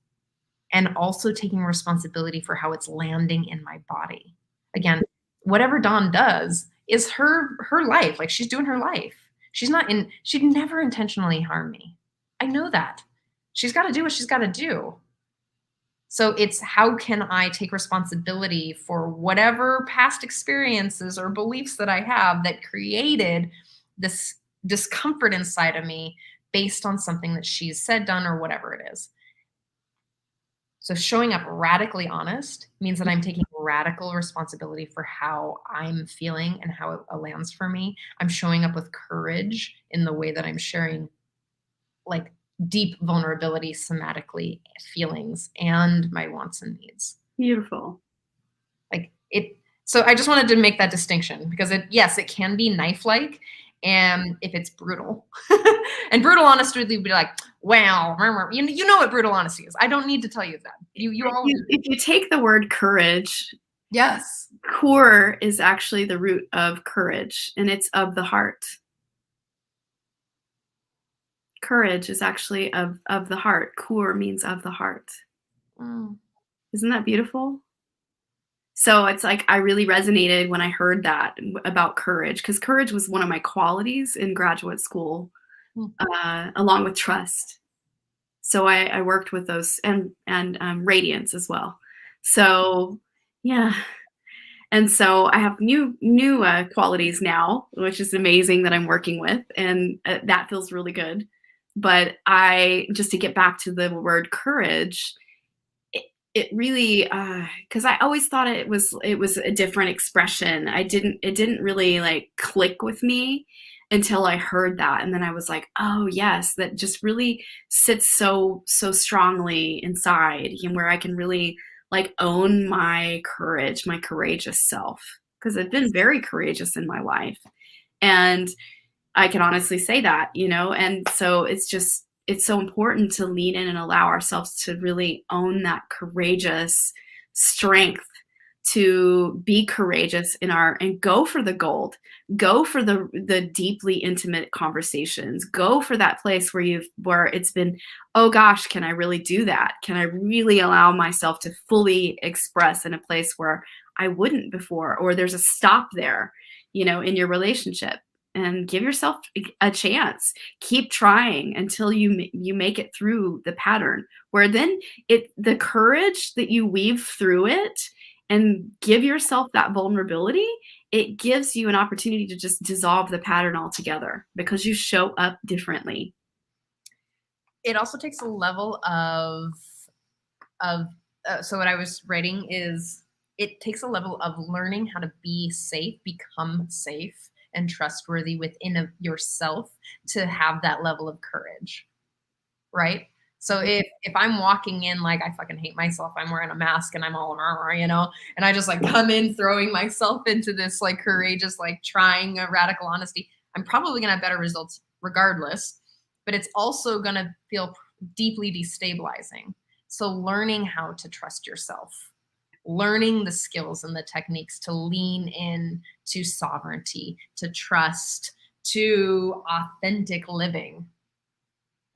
and also taking responsibility for how it's landing in my body. Again, whatever Dawn does is her life. Like, she's doing her life. She'd never intentionally harm me. I know that. She's got to do what she's got to do. So it's, how can I take responsibility for whatever past experiences or beliefs that I have that created this discomfort inside of me based on something that she's said, done, or whatever it is. So showing up radically honest means that I'm taking radical responsibility for how I'm feeling and how it lands for me. I'm showing up with courage in the way that I'm sharing, like, deep vulnerability, somatically, feelings, and my wants and needs. Beautiful. Like it. So I just wanted to make that distinction, because yes, it can be knife-like, and if it's brutal, and brutal honesty would be like, well, you know what brutal honesty is. I don't need to tell you that. You all. If you take the word courage, Yes. Core is actually the root of courage, and it's of the heart. Courage is actually of the heart. Core means of the heart. Mm. Isn't that beautiful? So it's like, I really resonated when I heard that about courage, because courage was one of my qualities in graduate school, along with trust. So I worked with those, and radiance as well. So yeah. And so I have new qualities now, which is amazing that I'm working with, and that feels really good. But just to get back to the word courage, it really, because I always thought it was a different expression. It didn't really like click with me until I heard that, and then I was like, oh yes, that just really sits so strongly inside, and where I can really like own my courage, my courageous self, because I've been very courageous in my life, and I can honestly say that, and so it's so important to lean in and allow ourselves to really own that courageous strength, to be courageous and go for the gold, go for the deeply intimate conversations, go for that place where it's been, oh gosh, can I really do that? Can I really allow myself to fully express in a place where I wouldn't before, or there's a stop there, in your relationship? And give yourself a chance. Keep trying until you make it through the pattern, where then the courage that you weave through it and give yourself that vulnerability, it gives you an opportunity to just dissolve the pattern altogether, because you show up differently. It also takes a level of so what I was writing is, it takes a level of learning how to be safe, become safe and trustworthy within yourself, to have that level of courage, right? So if I'm walking in like I fucking hate myself, I'm wearing a mask and I'm all and I just like come in throwing myself into this like courageous, like trying a radical honesty, I'm probably gonna have better results regardless, but it's also gonna feel deeply destabilizing. So learning how to trust yourself, learning the skills and the techniques to lean in to sovereignty, to trust, to authentic living.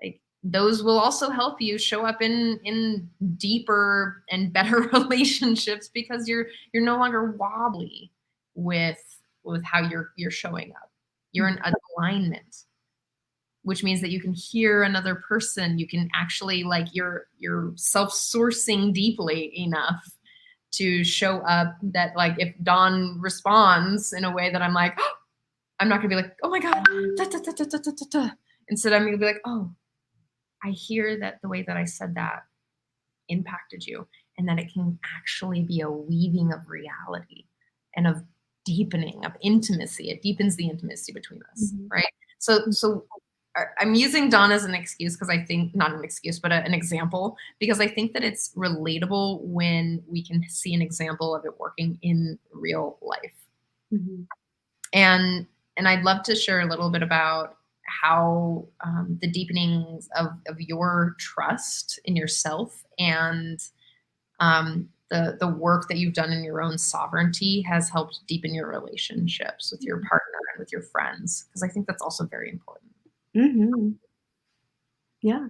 Like, those will also help you show up in deeper and better relationships, because you're no longer wobbly with how you're showing up. You're in alignment, which means that you can hear another person. You can actually, like, you're self-sourcing deeply enough to show up that, like, if Dawn responds in a way that I'm like, oh, I'm not gonna be like, oh my God, da, da, da, da, da, da, da. Instead, I'm gonna be like, oh, I hear that the way that I said that impacted you, and that it can actually be a weaving of reality and of deepening of intimacy. It deepens the intimacy between us, right? So I'm using Dawn as an excuse because I think, not an excuse, but an example, because I think that it's relatable when we can see an example of it working in real life. Mhm. And I'd love to share a little bit about how the deepening of your trust in yourself and the work that you've done in your own sovereignty has helped deepen your relationships with your partner and with your friends, because I think that's also very important. Mhm. Yeah.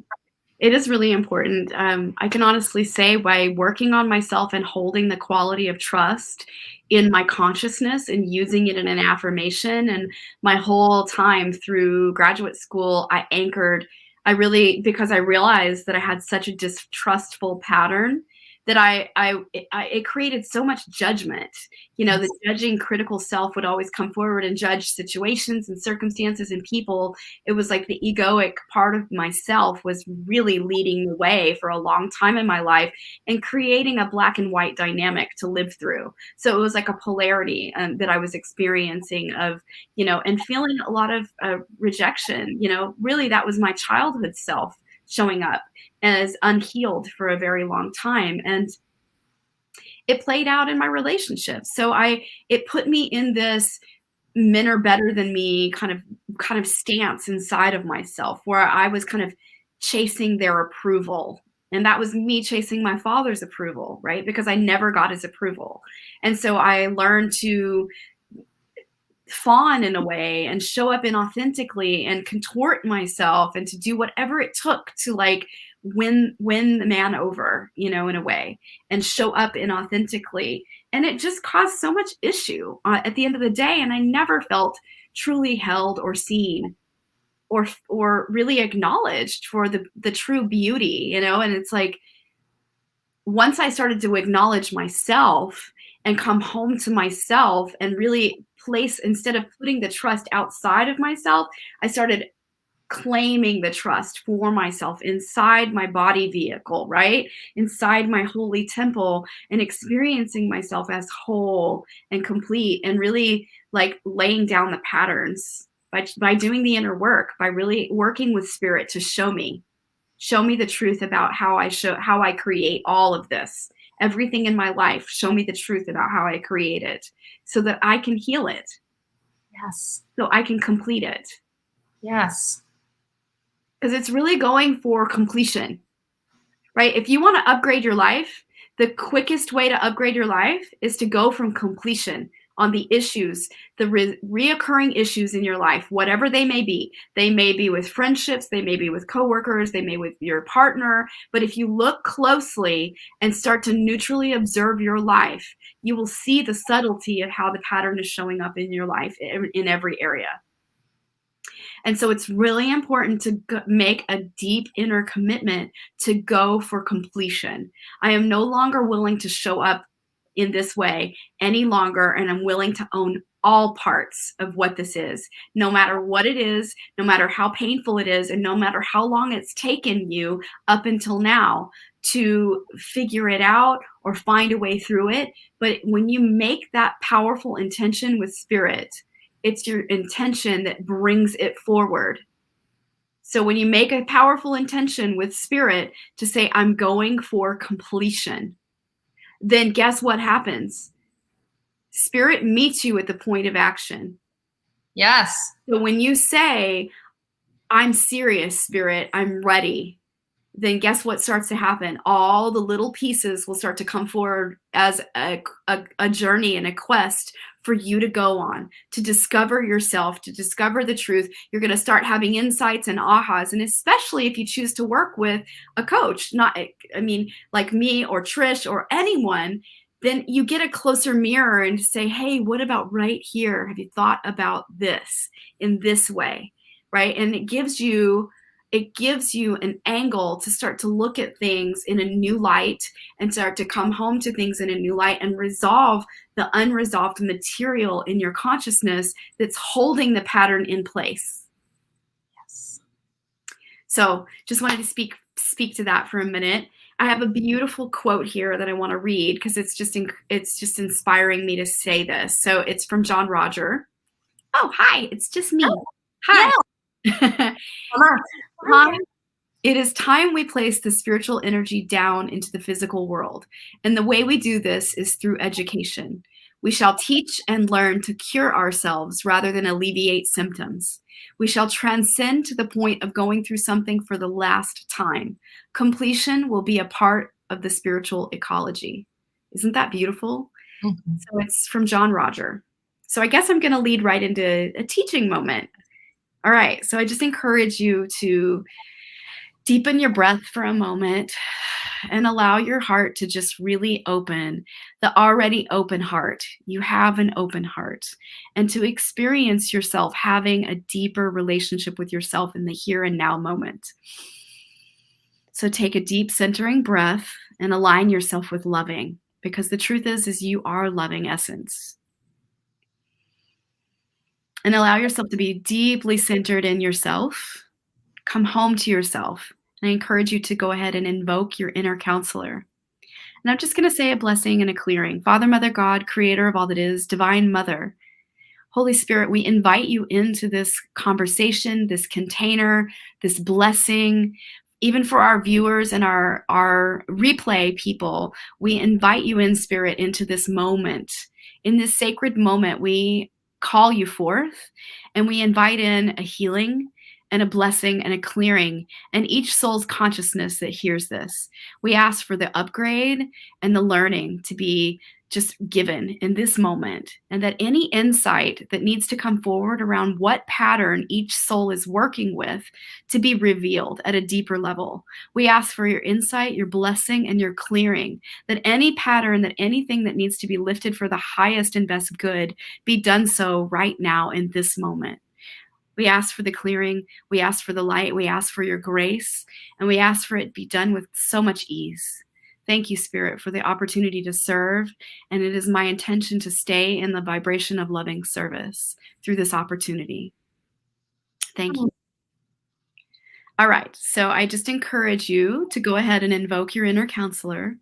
It is really important. I can honestly say by working on myself and holding the quality of trust in my consciousness and using it in an affirmation, and my whole time through graduate school, I really, because I realized that I had such a distrustful pattern that it created so much judgment. You know, the Yes. judging critical self would always come forward and judge situations and circumstances and people. It was like the egoic part of myself was really leading the way for a long time in my life and creating a black and white dynamic to live through. So it was like a polarity that I was experiencing of, and feeling a lot of rejection. Really that was my childhood self showing up as unhealed for a very long time. And it played out in my relationships. So it put me in this men are better than me kind of stance inside of myself, where I was kind of chasing their approval. And that was me chasing my father's approval, right? Because I never got his approval. And so I learned to fawn in a way and show up inauthentically and contort myself and to do whatever it took to like win the man over, in a way, and show up inauthentically. And it just caused so much issue at the end of the day. And I never felt truly held or seen or really acknowledged for the true beauty, and it's like once I started to acknowledge myself and come home to myself and really place, instead of putting the trust outside of myself, I started claiming the trust for myself inside my body vehicle, right? Inside my holy temple, and experiencing myself as whole and complete, and really like laying down the patterns by doing the inner work, by really working with spirit to show me the truth about how I create all of this. Everything in my life, show me the truth about how I create it so that I can heal it, Yes. so I can complete it. Yes. Because it's really going for completion, right? If you want to upgrade your life, the quickest way to upgrade your life is to go from completion on the issues, the reoccurring issues in your life, whatever they may be. They may be with friendships, they may be with coworkers, they may be with your partner. But if you look closely and start to neutrally observe your life, you will see the subtlety of how the pattern is showing up in your life in every area. And so it's really important to make a deep inner commitment to go for completion. I am no longer willing to show up in this way any longer, and I'm willing to own all parts of what this is, no matter what it is, no matter how painful it is, and no matter how long it's taken you up until now to figure it out or find a way through it. But when you make that powerful intention with spirit, it's your intention that brings it forward. So when you make a powerful intention with spirit to say, I'm going for completion, then guess what happens? Spirit meets you at the point of action. Yes. So when you say, I'm serious, spirit, I'm ready, then guess what starts to happen? All the little pieces will start to come forward as a journey and a quest for you to go on, to discover yourself, to discover the truth. You're going to start having insights and ahas. And especially if you choose to work with a coach, like me or Trish or anyone, then you get a closer mirror and say, hey, what about right here? Have you thought about this in this way? Right? And it gives you an angle to start to look at things in a new light and start to come home to things in a new light and resolve the unresolved material in your consciousness that's holding the pattern in place. Yes. So just wanted to speak to that for a minute. I have a beautiful quote here that I want to read because it's just inspiring me to say this. So it's from John Roger. Oh, hi, it's just me. Oh, Hi. yeah. Come on. Time It is time we place the spiritual energy down into the physical world. And the way we do this is through education. We shall teach and learn to cure ourselves rather than alleviate symptoms. We shall transcend to the point of going through something for the last time. Completion will be a part of the spiritual ecology. Isn't that beautiful? Mhm. So it's from John Roger. So I guess I'm going to lead right into a teaching moment. All right. So I just encourage you to deepen your breath for a moment and allow your heart to just really open, the already open heart. You have an open heart, and to experience yourself having a deeper relationship with yourself in the here and now moment. So take a deep centering breath and align yourself with loving, because the truth is you are loving essence. And allow yourself to be deeply centered in yourself. Come home to yourself. And I encourage you to go ahead and invoke your inner counselor. And I'm just going to say a blessing and a clearing. Father, Mother, God, creator of all that is, divine mother, Holy Spirit, we invite you into this conversation, this container, this blessing. Even for our viewers and our replay people, we invite you in spirit into this moment. In this sacred moment, we call you forth and we invite in a healing and a blessing and a clearing and each soul's consciousness that hears this. We ask for the upgrade and the learning to be just given in this moment, and that any insight that needs to come forward around what pattern each soul is working with to be revealed at a deeper level. We ask for your insight, your blessing, and your clearing, that any pattern, that anything that needs to be lifted for the highest and best good be done so right now in this moment. We ask for the clearing, we ask for the light, we ask for your grace, and we ask for it be done with so much ease. Thank you, Spirit, for the opportunity to serve, and it is my intention to stay in the vibration of loving service through this opportunity. Thank you. All right, so I just encourage you to go ahead and invoke your inner counselor,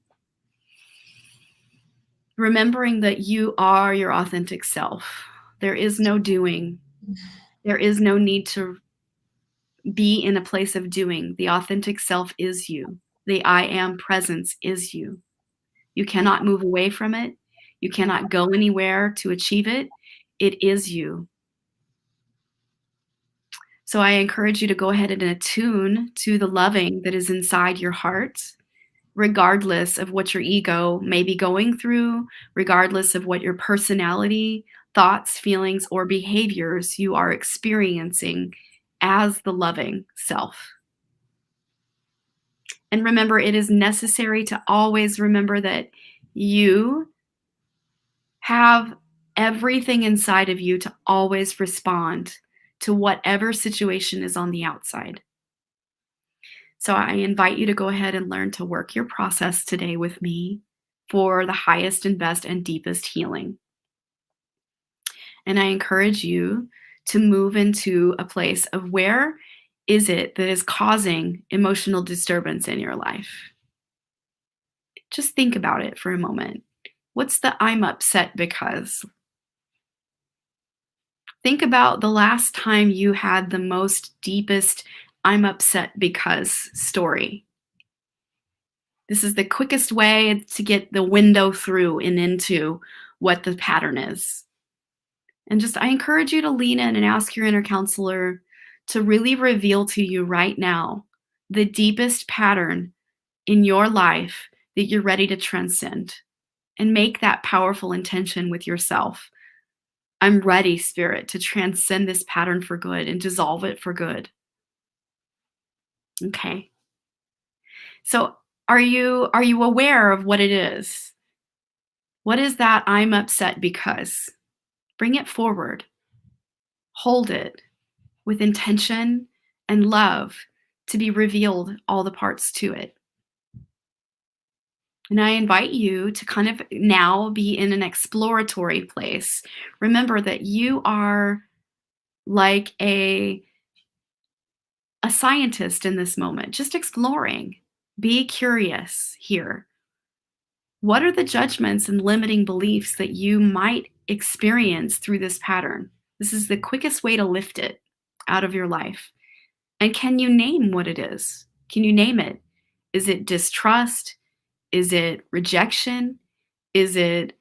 remembering that you are your authentic self. There is no doing. There is no need to be in a place of doing. The authentic self is you. The I am presence is you. You cannot move away from it. You cannot go anywhere to achieve it. It is you. So I encourage you to go ahead and attune to the loving that is inside your heart, regardless of what your ego may be going through, regardless of what your personality, thoughts, feelings, or behaviors you are experiencing as the loving self. And remember, it is necessary to always remember that you have everything inside of you to always respond to whatever situation is on the outside. So I invite you to go ahead and learn to work your process today with me for the highest and best and deepest healing. And I encourage you to move into a place of where is it that is causing emotional disturbance in your life? Just think about it for a moment. What's the I'm upset because? Think about the last time you had the most deepest I'm upset because story. This is the quickest way to get the window through and into what the pattern is. And just, I encourage you to lean in and ask your inner counselor to really reveal to you right now the deepest pattern in your life that you're ready to transcend, and make that powerful intention with yourself. I'm ready, Spirit, to transcend this pattern for good and dissolve it for good. Okay. So are you aware of what it is? What is that I'm upset because? Bring it forward. Hold it with intention and love to be revealed, all the parts to it. And I invite you to kind of now be in an exploratory place. Remember that you are like a scientist in this moment, just exploring. Be curious here. What are the judgments and limiting beliefs that you might experience through this pattern? This is the quickest way to lift it. out of your life? And can you name what it is? Can you name it? Is it distrust? Is it rejection? Is it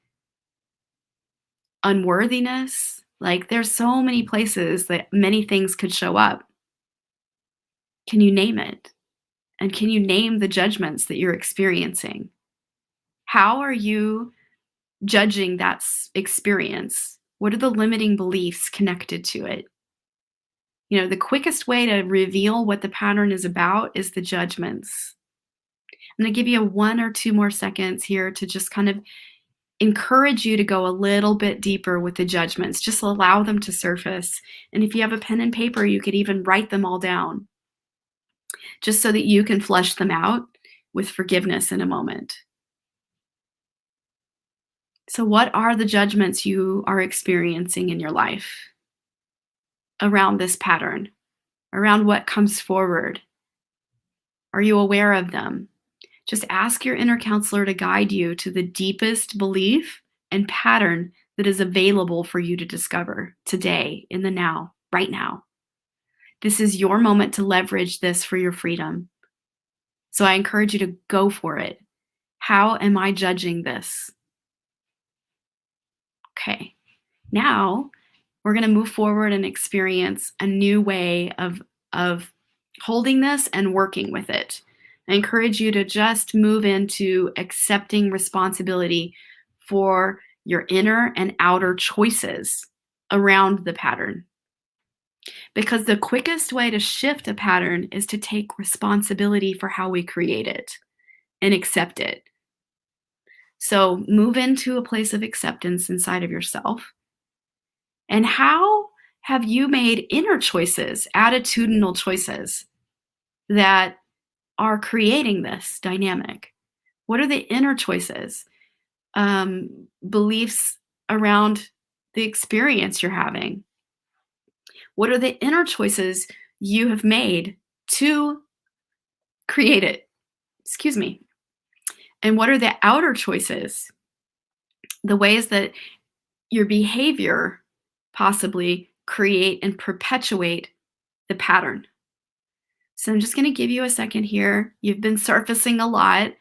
unworthiness? Like, there's so many places that many things could show up. Can you name it? And can you name the judgments that you're experiencing? How are you judging that experience? What are the limiting beliefs connected to it? The quickest way to reveal what the pattern is about is the judgments. I'm going to give you 1 or 2 more seconds here to just kind of encourage you to go a little bit deeper with the judgments. Just allow them to surface. And if you have a pen and paper, you could even write them all down, just so that you can flush them out with forgiveness in a moment. So, what are the judgments you are experiencing in your life around this pattern, around what comes forward? Are you aware of them? Just ask your inner counselor to guide you to the deepest belief and pattern that is available for you to discover today, in the now, right now. This is your moment to leverage this for your freedom. So I encourage you to go for it. How am I judging this? Okay, now we're going to move forward and experience a new way of holding this and working with it. I encourage you to just move into accepting responsibility for your inner and outer choices around the pattern. Because the quickest way to shift a pattern is to take responsibility for how we create it and accept it. So move into a place of acceptance inside of yourself. And how have you made inner choices, attitudinal choices that are creating this dynamic? What are the inner choices, beliefs around the experience you're having? What are the inner choices you have made to create it? Excuse me. And what are the outer choices? The ways that your behavior possibly create and perpetuate the pattern. So I'm just going to give you a second here. You've been surfacing a lot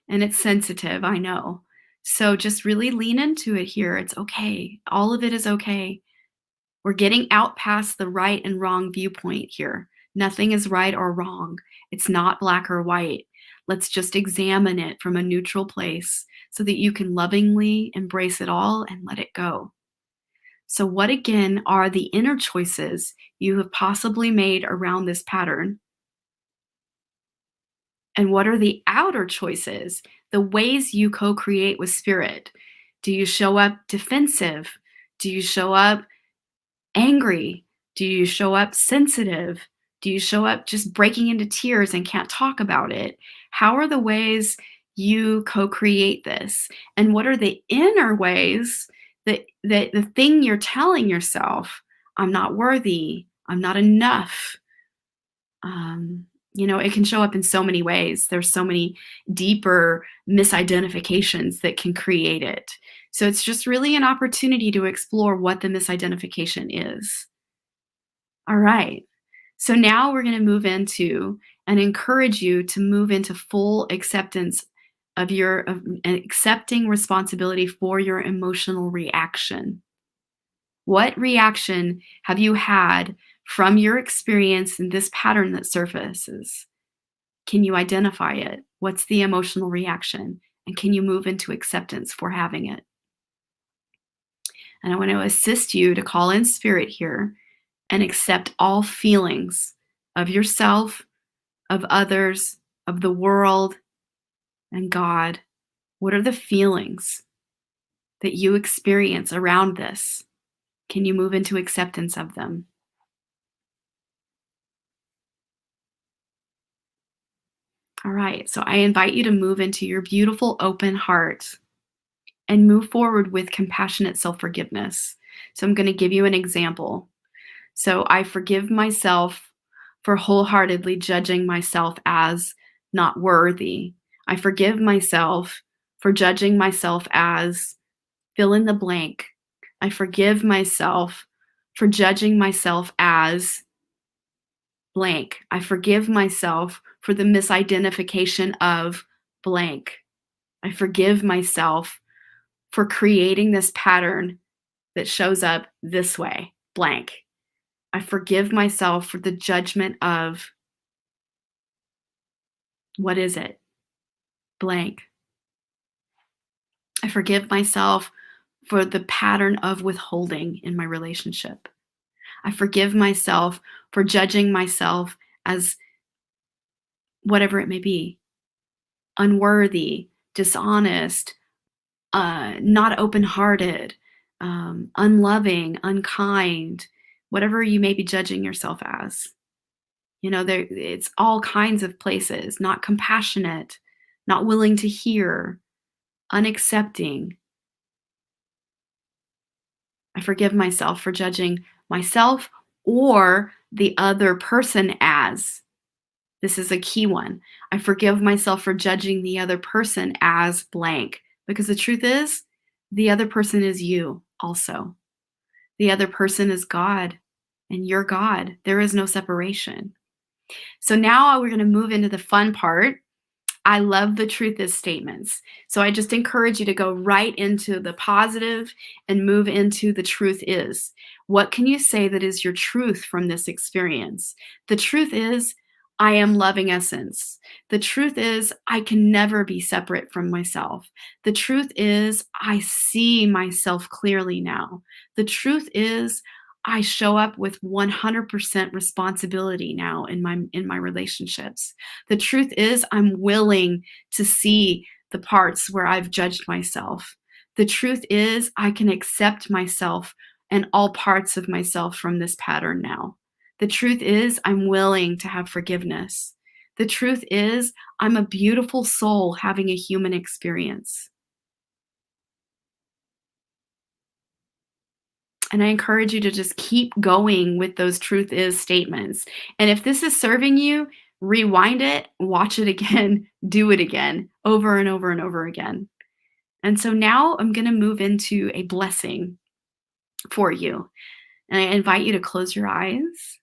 and it's sensitive, I know. So just really lean into it here. It's okay. All of it is okay. We're getting out past the right and wrong viewpoint here. Nothing is right or wrong. It's not black or white. Let's just examine it from a neutral place so that you can lovingly embrace it all and let it go. So what again are the inner choices you have possibly made around this pattern? And what are the outer choices, the ways you co-create with spirit? Do you show up defensive? Do you show up angry? Do you show up sensitive? Do you show up just breaking into tears and can't talk about it? How are the ways you co-create this? And what are the inner ways that the thing you're telling yourself, I'm not worthy, I'm not enough? It can show up in so many ways. There's so many deeper misidentifications that can create it. So it's just really an opportunity to explore what the misidentification is. All right. So now we're going to move into and encourage you to move into full acceptance of accepting responsibility for your emotional reaction. What reaction have you had from your experience in this pattern that surfaces? Can you identify it? What's the emotional reaction? And can you move into acceptance for having it? And I want to assist you to call in spirit here and accept all feelings of yourself, of others, of the world, and God. What are the feelings that you experience around this? Can you move into acceptance of them? All right, so I invite you to move into your beautiful open heart and move forward with compassionate self-forgiveness. So I'm going to give you an example. So I forgive myself for wholeheartedly judging myself as not worthy. I forgive myself for judging myself as fill in the blank. I forgive myself for judging myself as blank. I forgive myself for the misidentification of blank. I forgive myself for creating this pattern that shows up this way, blank. I forgive myself for the judgment of, what is it? Blank. I forgive myself for the pattern of withholding in my relationship. I forgive myself for judging myself as whatever it may be, unworthy, dishonest, not open-hearted, unloving, unkind, whatever you may be judging yourself as. It's all kinds of places, not compassionate, not willing to hear, unaccepting. I forgive myself for judging myself or the other person as. This is a key one. I forgive myself for judging the other person as blank, because the truth is, the other person is you also. The other person is God, and you're God. There is no separation. So now we're going to move into the fun part. I love the truth is statements. So I just encourage you to go right into the positive and move into the truth is. What can you say that is your truth from this experience? The truth is, I am loving essence. The truth is, I can never be separate from myself. The truth is, I see myself clearly now. The truth is, I show up with 100% responsibility now in my relationships. The truth is, I'm willing to see the parts where I've judged myself. The truth is, I can accept myself and all parts of myself from this pattern now. The truth is, I'm willing to have forgiveness. The truth is, I'm a beautiful soul having a human experience. And I encourage you to just keep going with those truth is statements. And if this is serving you, rewind it, watch it again, do it again, over and over and over again. And so now I'm going to move into a blessing for you. And I invite you to close your eyes,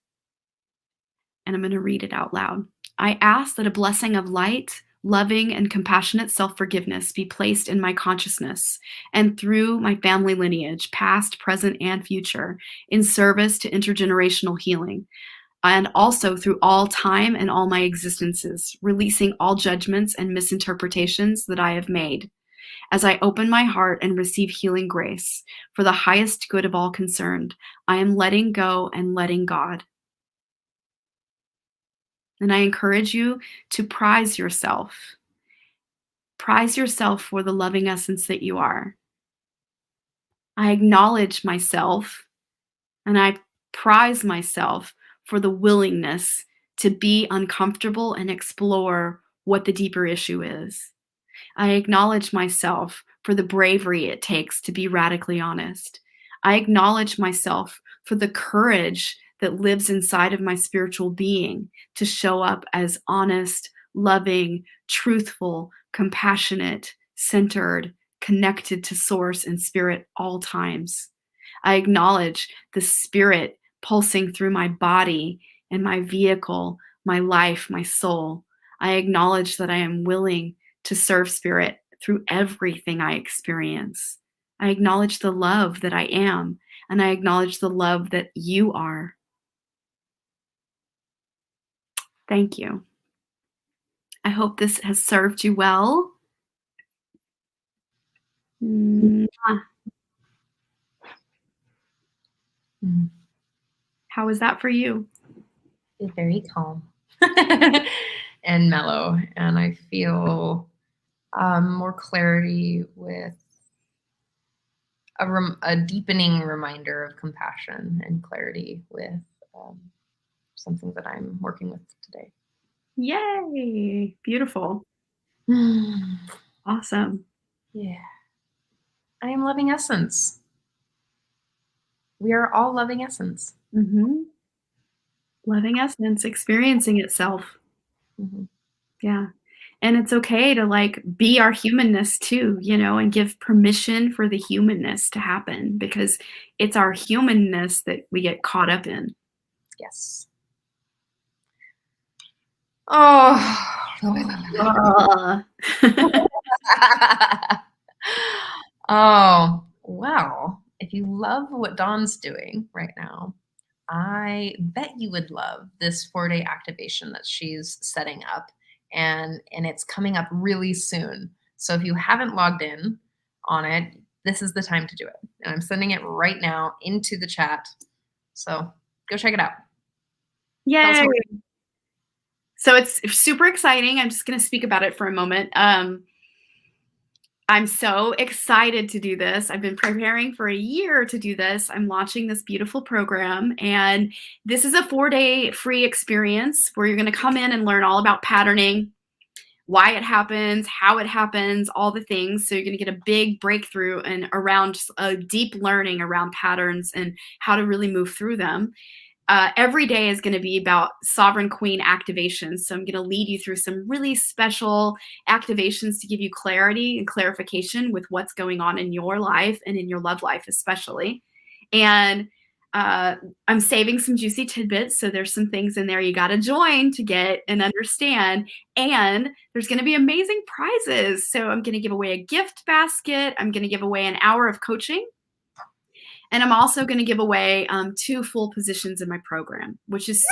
and I'm going to read it out loud. I ask that a blessing of light, loving, and compassionate self-forgiveness be placed in my consciousness and through my family lineage, past, present, and future, in service to intergenerational healing, and also through all time and all my existences, releasing all judgments and misinterpretations that I have made. As I open my heart and receive healing grace for the highest good of all concerned, I am letting go and letting God. And I encourage you to prize yourself. Prize yourself for the loving essence that you are. I acknowledge myself and I prize myself for the willingness to be uncomfortable and explore what the deeper issue is. I acknowledge myself for the bravery it takes to be radically honest. I acknowledge myself for the courage that lives inside of my spiritual being to show up as honest, loving, truthful, compassionate, centered, connected to source and spirit all times. I acknowledge the spirit pulsing through my body and my vehicle, my life, my soul. I acknowledge that I am willing to serve spirit through everything I experience. I acknowledge the love that I am, and I acknowledge the love that you are. Thank you. I hope this has served you well. How was that for you? Feel very calm and mellow, and I feel more clarity with a deepening reminder of compassion and clarity with something that I'm working with today. Yay! Beautiful. Awesome. Yeah. I am loving essence. We are all loving essence. Mm-hmm. Loving essence, experiencing itself. Mm-hmm. Yeah. And it's okay to be our humanness too, and give permission for the humanness to happen, because it's our humanness that we get caught up in. Yes. Uh, Oh, well, if you love what Dawn's doing right now, I bet you would love this 4-day activation that she's setting up, and it's coming up really soon. So if you haven't logged in on it, this is the time to do it. And I'm sending it right now into the chat. So go check it out. Tell us Yay. more. So it's super exciting. I'm just going to speak about it for a moment. I'm so excited to do this. I've been preparing for a year to do this. I'm launching this beautiful program, and this is a 4-day free experience where you're going to come in and learn all about patterning, why it happens, how it happens, all the things. So you're going to get a big breakthrough and around a deep learning around patterns and how to really move through them. Every day is going to be about sovereign queen activations. So I'm going to lead you through some really special activations to give you clarity and clarification with what's going on in your life and in your love life, especially. And I'm saving some juicy tidbits. So there's some things in there you got to join to get and understand. And there's going to be amazing prizes. So I'm going to give away a gift basket. I'm going to give away an hour of coaching. And I'm also going to give away 2 full positions in my program, which is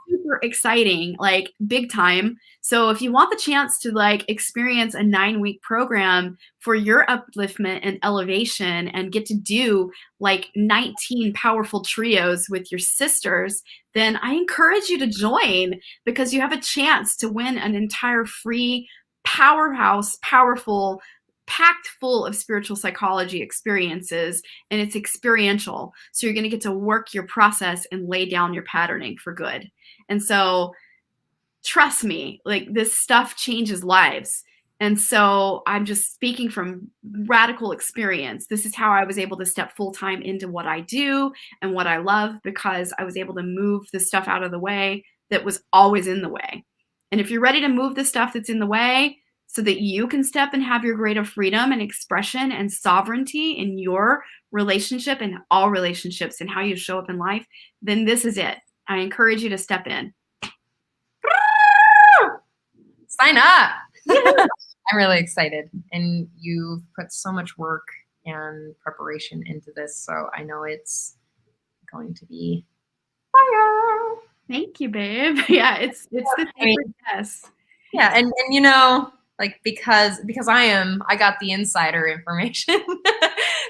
super exciting, like big time. So if you want the chance to like experience a 9-week program for your upliftment and elevation and get to do like 19 powerful trios with your sisters, then I encourage you to join, because you have a chance to win an entire free powerhouse, powerful, packed full of spiritual psychology experiences, and it's experiential. So you're going to get to work your process and lay down your patterning for good. And so trust me, like this stuff changes lives. And so I'm just speaking from radical experience. This is how I was able to step full time into what I do and what I love, because I was able to move the stuff out of the way that was always in the way. And if you're ready to move the stuff that's in the way so that you can step and have your greater freedom and expression and sovereignty in your relationship and all relationships and how you show up in life, then this is it. I encourage you to step in. Sign up. I'm really excited. And you've put so much work and preparation into this. So I know it's going to be fire. Thank you, babe. Yeah, it's the sacred yes. Yeah, and you know, like because I got the insider information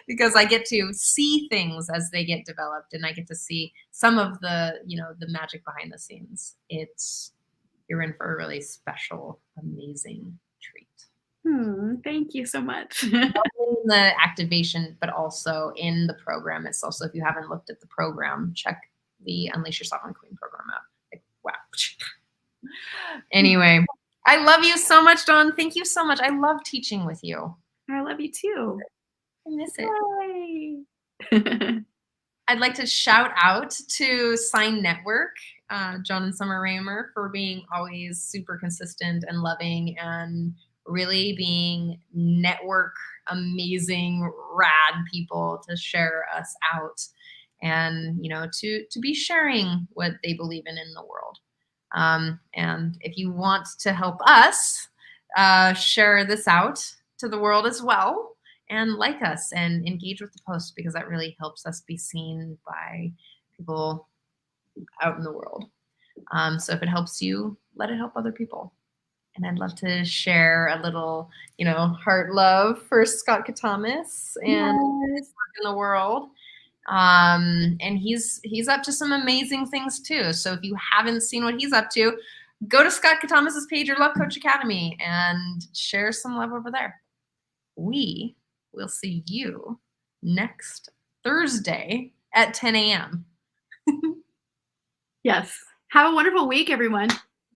because I get to see things as they get developed, and I get to see some of the, you know, the magic behind the scenes. You're in for a really special, amazing treat. Thank you so much. In the activation, but also in the program itself. So if you haven't looked at the program, check the Unleash Your Sovereign Queen program out. Like, wow. Anyway, I love you so much, Dawn. Thank you so much. I love teaching with you. I love you too. I miss it. Yay. I'd like to shout out to Sign Network, John and Summer Raymer, for being always super consistent and loving and really being network amazing, rad people to share us out and, you know, to be sharing what they believe in the world. And if you want to help us share this out to the world as well, and like us and engage with the post, because that really helps us be seen by people out in the world. So if it helps you, let it help other people. And I'd love to share a little, you know, heart love for Scott Katamis and his work in the world. And he's up to some amazing things too. So if you haven't seen what he's up to, go to Scott Katamis's page or Love Coach Academy and share some love over there. We will see you next Thursday at 10 a.m. Yes. Have a wonderful week, everyone.